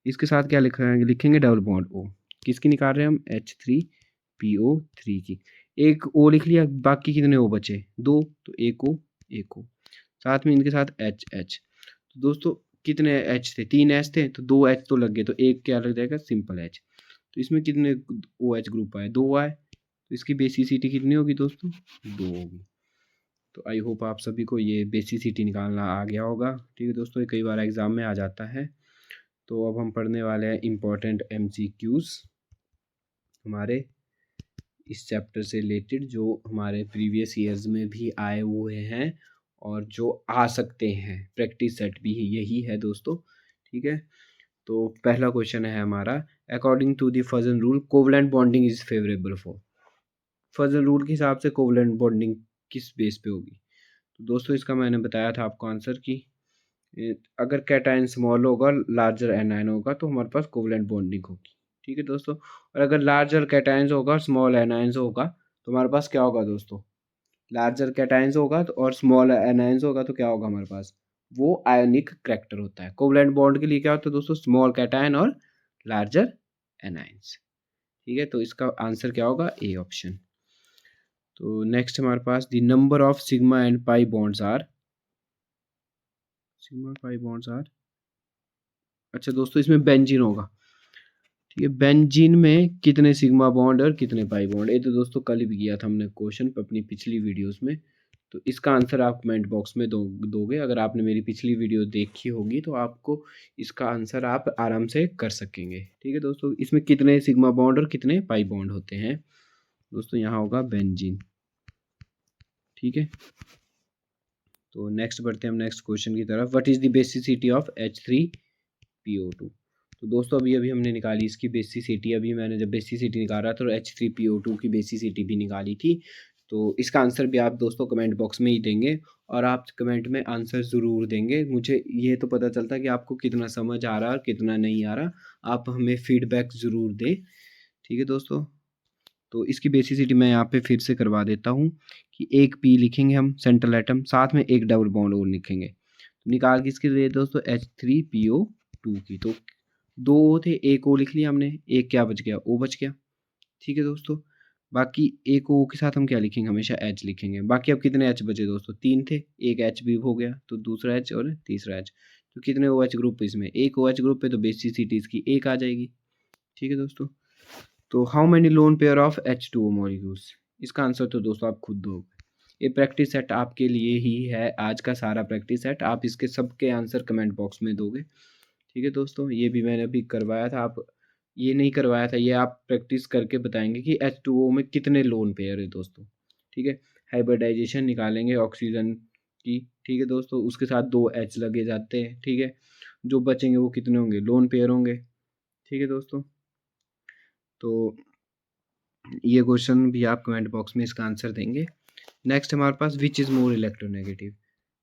Speaker 1: इसके साथ क्या लिखेंगे, लिखेंगे डबल बॉन्ड O। किसकी निकाल रहे हैं हम, H3PO3 की। एक O लिख लिया, बाकी कितने O बचे, 2, तो एक O, साथ में इनके साथ H। तो दोस्तों कितने H थे, 3 H थे, तो 2 H तो लग गए, तो एक क्या लग जाएगा, सिंपल H। तो इसमें कितने OH ग्रुप आए, 2 आए, तो इसकी बेसिसिटी कितनी होगी दोस्तों, 2 होगी। तो आई होप आप सभी को ये बेसिसिटी निकालना आ गया होगा। ठीक है दोस्तों, ये कई बार एग्जाम में आ जाता है। तो अब हम पढ़ने वाले हैं इम्पोर्टेंट MCQs हमारे इस चैप्टर से रिलेटेड, जो हमारे प्रीवियस ईयर्स में भी आए हुए हैं और जो आ सकते हैं, प्रैक्टिस सेट भी यही है दोस्तों। ठीक है, तो पहला क्वेश्चन है हमारा, according to the Fajans rule covalent bonding is favourable for. Fajans rule के हिसाब से कोवलेंट बॉन्डिंग किस बेस पे होगी। तो दोस्तों इसका मैंने बताया था आपको आंसर की, अगर कैटायन स्मॉल होगा, लार्जर एनायन होगा, तो हमारे पास कोवलेंट बॉन्डिंग होगी। ठीक है दोस्तों, और अगर लार्जर कैटायंस होगा, स्मॉल एनायंस होगा, तो हमारे पास क्या होगा दोस्तों, लार्जर कैटायंस होगा तो और स्मॉल एनायंस होगा, तो क्या होगा हमारे पास, वो आयोनिक करैक्टर होता है। कोवलेंट बॉन्ड के लिए क्या होता है दोस्तों, स्मॉल कैटायन और लार्जर एनायंस। ठीक है, तो इसका आंसर क्या होगा, ए ऑप्शन। तो नेक्स्ट हमारे पास the number of sigma and pi bonds are, sigma pi bonds are, अच्छा दोस्तों इसमें बेंजीन होगा। ठीक है, बेंजीन में कितने सिग्मा बॉन्ड और कितने पाई बॉन्ड, ये तो दोस्तों कल भी किया था हमने क्वेश्चन अपनी पिछली वीडियोस में। तो इसका आंसर आप कमेंट बॉक्स में दोगे, अगर आपने मेरी पिछली वीडियो देखी होगी तो आपको इसका आंसर आप आराम से कर सकेंगे। ठीक है दोस्तों, इसमें कितने सिग्मा बॉन्ड और कितने पाई बॉन्ड होते हैं दोस्तों, यहाँ होगा बेंजीन। ठीक है, तो नेक्स्ट बढ़ते हैं हम नेक्स्ट क्वेश्चन की तरफ, what is the basicity of H3PO2। तो दोस्तों अभी अभी हमने निकाली इसकी बेसिसिटी, अभी मैंने जब बेसिसिटी निकाला तो H3PO2 की बेसिसिटी भी निकाली थी। तो इसका आंसर भी आप दोस्तों कमेंट बॉक्स में ही देंगे, और आप कमेंट में आंसर ज़रूर देंगे, मुझे ये तो पता चलता है कि आपको कितना समझ आ रहा है और कितना नहीं आ रहा, आप हमें फीडबैक ज़रूर दें। ठीक है दोस्तों, तो इसकी बेसिसिटी मैं यहाँ पे फिर से करवा देता हूँ कि एक पी लिखेंगे हम सेंट्रल एटम, साथ में एक डबल बॉन्ड और लिखेंगे। तो निकाल किसके लिए दोस्तों, H3PO2 की। तो 2 O थे, एक O लिख लिया हमने, एक क्या बच गया, O बच गया। ठीक है दोस्तों, बाकी एक O के साथ हम क्या लिखेंगे, हमेशा H लिखेंगे। बाकी अब कितने H बचे दोस्तों, 3 थे, एक H भी हो गया, तो दूसरा H और तीसरा H। तो कितने OH ग्रुप इसमें, एक OH ग्रुप पे, तो बेसिसिटी इसकी 1 आ जाएगी। ठीक है दोस्तों, तो how many lone pair of H2O molecules, इसका आंसर तो दोस्तों आप खुद दोगे। ये प्रैक्टिस सेट आपके लिए ही है, आज का सारा प्रैक्टिस सेट, आप इसके सबके आंसर कमेंट बॉक्स में दोगे। ठीक है दोस्तों, ये भी मैंने अभी करवाया था, आप ये नहीं करवाया था, ये आप प्रैक्टिस करके बताएंगे कि H2O में कितने लोन पेयर है दोस्तों। ठीक है, हाइब्रिडाइजेशन निकालेंगे ऑक्सीजन की। ठीक है दोस्तों, उसके साथ 2 H लगे जाते हैं। ठीक है, जो बचेंगे वो कितने होंगे, लोन पेयर होंगे। ठीक है दोस्तों, तो ये क्वेश्चन भी आप कमेंट बॉक्स में इसका आंसर देंगे। नेक्स्ट हमारे पास विच इज़ मोर इलेक्ट्रोनेगेटिव,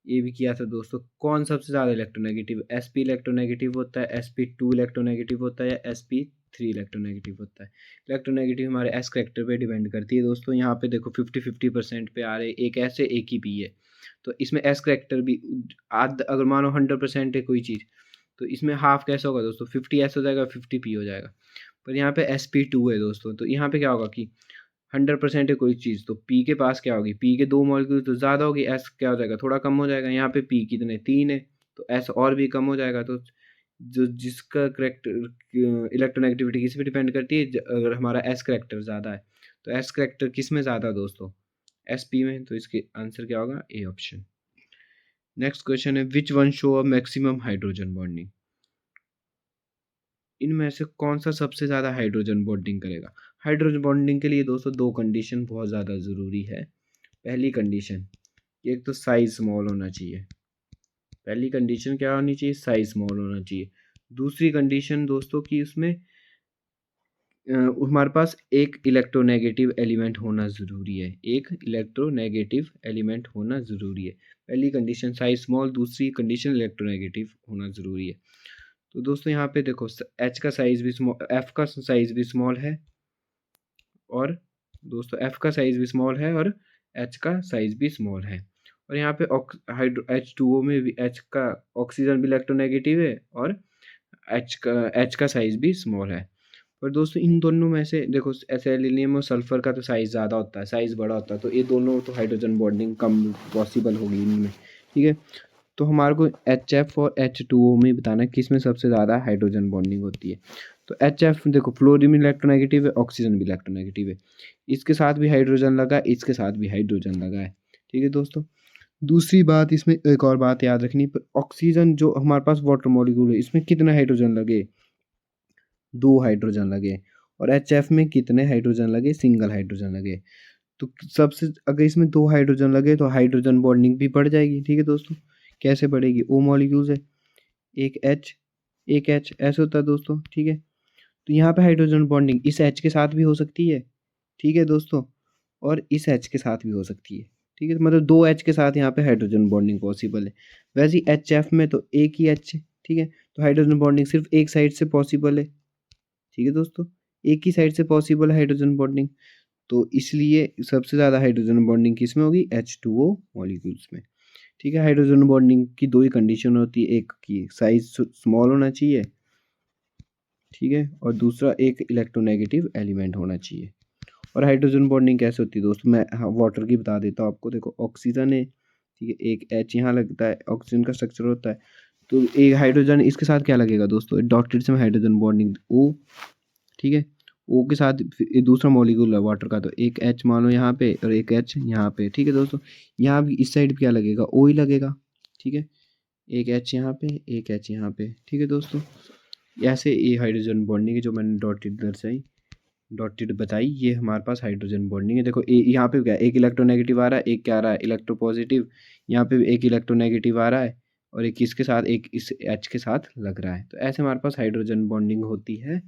Speaker 1: ये भी किया था दोस्तों, कौन सबसे ज़्यादा इलेक्ट्रोनेगेटिव, sp इलेक्ट्रोनेगेटिव होता है, sp2 इलेक्ट्रोनेगेटिव होता है, या sp3 इलेक्ट्रोनेगेटिव होता है। इलेक्ट्रोनेगेटिव हमारे एस करेक्टर पे डिपेंड करती है दोस्तों, यहाँ पे देखो 50-50% पे आ रहे, एक ऐसे एक ही पी है, तो इसमें एस करेक्टर भी आध, अगर मानो 100% है कोई चीज़, तो इसमें हाफ कैसे होगा दोस्तों, 50s हो जाएगा, 50p हो जाएगा। पर यहाँ पे sp2 है दोस्तों, तो यहाँ पे क्या होगा कि 100% है कोई चीज़, तो p के पास क्या होगी, p के 2 मॉलिक्यूल तो ज़्यादा होगी, s क्या हो जाएगा, थोड़ा कम हो जाएगा। यहाँ पे p कितने 3 है, तो s और भी कम हो जाएगा। तो जो जिसका करेक्टर इलेक्ट्रोनेगेटिविटी किस पे डिपेंड करती है, अगर हमारा s करेक्टर ज़्यादा है, तो s करेक्टर किस में ज़्यादा है दोस्तों, sp में। तो इसके आंसर क्या होगा, ए ऑप्शन। नेक्स्ट क्वेश्चन है, which one show a maximum hydrogen bonding. इनमें से कौन सा सबसे ज़्यादा हाइड्रोजन बॉन्डिंग करेगा। हाइड्रोजन बॉन्डिंग के लिए दोस्तों दो कंडीशन बहुत ज़्यादा ज़रूरी है। पहली कंडीशन, एक तो साइज स्मॉल होना चाहिए। पहली कंडीशन क्या होनी चाहिए, साइज स्मॉल होना चाहिए। दूसरी कंडीशन दोस्तों कि उसमें हमारे पास एक इलेक्ट्रोनेगेटिव एलिमेंट होना ज़रूरी है, एक इलेक्ट्रोनेगेटिव एलिमेंट होना ज़रूरी है। पहली कंडीशन साइज स्मॉल, दूसरी कंडीशन इलेक्ट्रोनेगेटिव होना ज़रूरी है। तो दोस्तों यहाँ पे देखो, एच का साइज भी स्मॉल, एफ का साइज भी स्मॉल है, और दोस्तों एफ का साइज भी स्मॉल है, और एच का साइज भी स्मॉल है। और यहाँ पे हाइड्रो H2O में भी एच का ऑक्सीजन भी इलेक्ट्रोनेगेटिव है, और एच का साइज भी स्मॉल है। पर दोस्तों इन दोनों में से देखो, सेलेनियम और सल्फर का तो साइज़ ज़्यादा होता है, साइज़ बड़ा होता है, तो ये दोनों तो हाइड्रोजन बॉन्डिंग कम पॉसिबल होगी इनमें, ठीक है। तो हमारे को HF और H2O में बताना है किस में सबसे ज़्यादा हाइड्रोजन बॉन्डिंग होती है। तो HF देखो, फ्लोरीन भी इलेक्ट्रोनेगेटिव है, ऑक्सीजन भी इलेक्ट्रोनेगेटिव है, इसके साथ भी हाइड्रोजन लगा है, इसके साथ भी हाइड्रोजन लगा है, ठीक है दोस्तों। दूसरी बात, इसमें एक और बात याद रखनी, पर ऑक्सीजन जो हमारे पास वाटर मॉलिक्यूल है, इसमें कितने हाइड्रोजन लगे, 2 हाइड्रोजन लगे। और HF में कितने हाइड्रोजन लगे, सिंगल हाइड्रोजन लगे। तो सबसे अगर इसमें 2 हाइड्रोजन लगे तो हाइड्रोजन बॉन्डिंग भी बढ़ जाएगी, ठीक है दोस्तों। कैसे बढ़ेगी, O मॉलिक्यूल्स है, एक H ऐसे होता है दोस्तों, ठीक है। तो यहाँ पे हाइड्रोजन बॉन्डिंग इस H के साथ भी हो सकती है, ठीक है दोस्तों, और इस H के साथ भी हो सकती है, ठीक है। तो मतलब 2 H के साथ यहाँ पे हाइड्रोजन बॉन्डिंग पॉसिबल है। वैसे ही HF में तो एक ही H है, ठीक है, तो हाइड्रोजन बॉन्डिंग सिर्फ एक साइड से पॉसिबल है, ठीक है दोस्तों, एक ही साइड से पॉसिबल है हाइड्रोजन बॉन्डिंग। तो इसलिए सबसे ज़्यादा हाइड्रोजन बॉन्डिंग किस में होगी, H2O मॉलिक्यूल्स में, ठीक है। हाइड्रोजन बॉन्डिंग की दो ही कंडीशन होती है, एक की साइज स्मॉल होना चाहिए, ठीक है, और दूसरा एक इलेक्ट्रोनेगेटिव एलिमेंट होना चाहिए। और हाइड्रोजन बॉन्डिंग कैसे होती है दोस्तों, मैं वाटर की बता देता हूँ आपको। देखो ऑक्सीजन है, ठीक है, एक H यहाँ लगता है, ऑक्सीजन का स्ट्रक्चर होता है, तो एक हाइड्रोजन इसके साथ क्या लगेगा दोस्तों, डॉटेड से हाइड्रोजन बॉन्डिंग O, ठीक है। O के साथ ये दूसरा मॉलिक्यूल है वाटर का, तो एक H मान लो यहाँ पे और एक H यहाँ पे, ठीक है दोस्तों। यहाँ भी इस साइड क्या लगेगा, O ही लगेगा, ठीक है। एक H यहाँ पे, एक H यहाँ पे, ठीक है दोस्तों। ऐसे ये हाइड्रोजन बॉन्डिंग है जो मैंने डॉटेड दर्शाई, डॉटेड बताई, ये हमारे पास हाइड्रोजन बॉन्डिंग है। देखो यहाँ पे क्या, एक इलेक्ट्रोनेगेटिव आ रहा है, एक क्या आ रहा है, इलेक्ट्रोपॉजिटिव। यहाँ पे भी एक इलेक्ट्रोनेगेटिव आ रहा है, और एक किसके साथ, एक इस H के साथ लग रहा है। तो ऐसे हमारे पास हाइड्रोजन बॉन्डिंग होती है।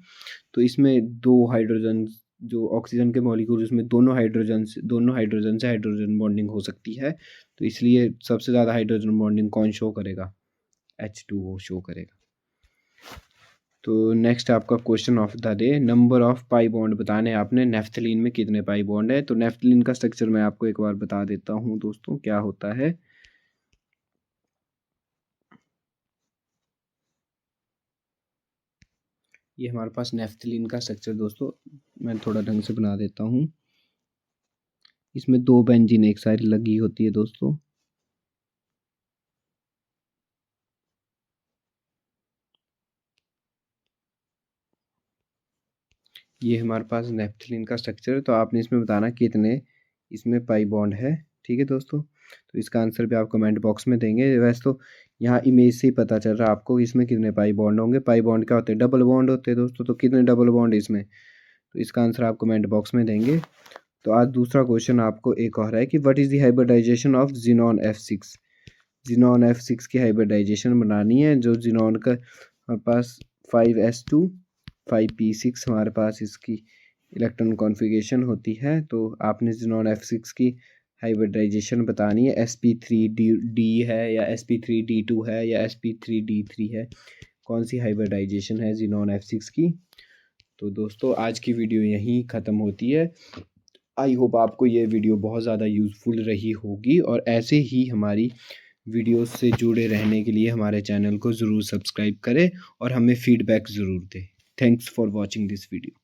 Speaker 1: तो इसमें दो हाइड्रोजन, जो ऑक्सीजन के मॉलिक्यूल, उसमें दोनों हाइड्रोजन से हाइड्रोजन बॉन्डिंग हो सकती है। तो इसलिए सबसे ज़्यादा हाइड्रोजन बॉन्डिंग कौन शो करेगा, H2O शो करेगा। तो नेक्स्ट आपका question of the day, number of pi bond बताने हैं आपने, नेफ्थलीन में कितने पाई बॉन्ड है। तो नेफ्थलीन का स्ट्रक्चर मैं आपको एक बार बता देता हूँ दोस्तों, क्या होता है। ये हमारे पास नेफ्थलीन का स्ट्रक्चर दोस्तों, मैं थोड़ा ढंग से बना देता हूँ। इसमें 2 बेंजीन एक साइड लगी होती है दोस्तों, ये हमारे पास नेफ्थलीन का स्ट्रक्चर है। तो आपने इसमें बताना कितने इसमें पाई बॉन्ड है, ठीक है दोस्तों। तो इसका आंसर भी आप कमेंट बॉक्स में देंगे। वैसे तो यहाँ इमेज से ही पता चल रहा है आपको इसमें कितने पाई बॉन्ड होंगे। पाई बॉन्ड क्या होते हैं, डबल बॉन्ड होते हैं दोस्तों। तो कितने डबल बॉन्ड है इसमें, तो इसका आंसर आप कमेंट बॉक्स में देंगे। तो आज दूसरा क्वेश्चन आपको एक और है कि what is the hybridization of xenon F6। Xenon F6 की हाइब्रिडाइजेशन बनानी है। जो जिनॉन का हमारे पास 5s2 5p6 हमारे पास इसकी इलेक्ट्रॉन कॉन्फ़िगरेशन होती है। तो आपने जिनॉन F6 की हाइब्रिडाइजेशन बतानी है, sp3d है या sp3d2 है या sp3d3 है, कौन सी हाइब्रिडाइजेशन है जिनॉन F6 की। तो दोस्तों आज की वीडियो यहीं ख़त्म होती है। आई होप आपको ये वीडियो बहुत ज़्यादा यूज़फुल रही होगी और ऐसे ही हमारी वीडियोस से जुड़े रहने के लिए हमारे चैनल को ज़रूर सब्सक्राइब करें और हमें फीडबैक ज़रूर दें। Thanks for watching this video.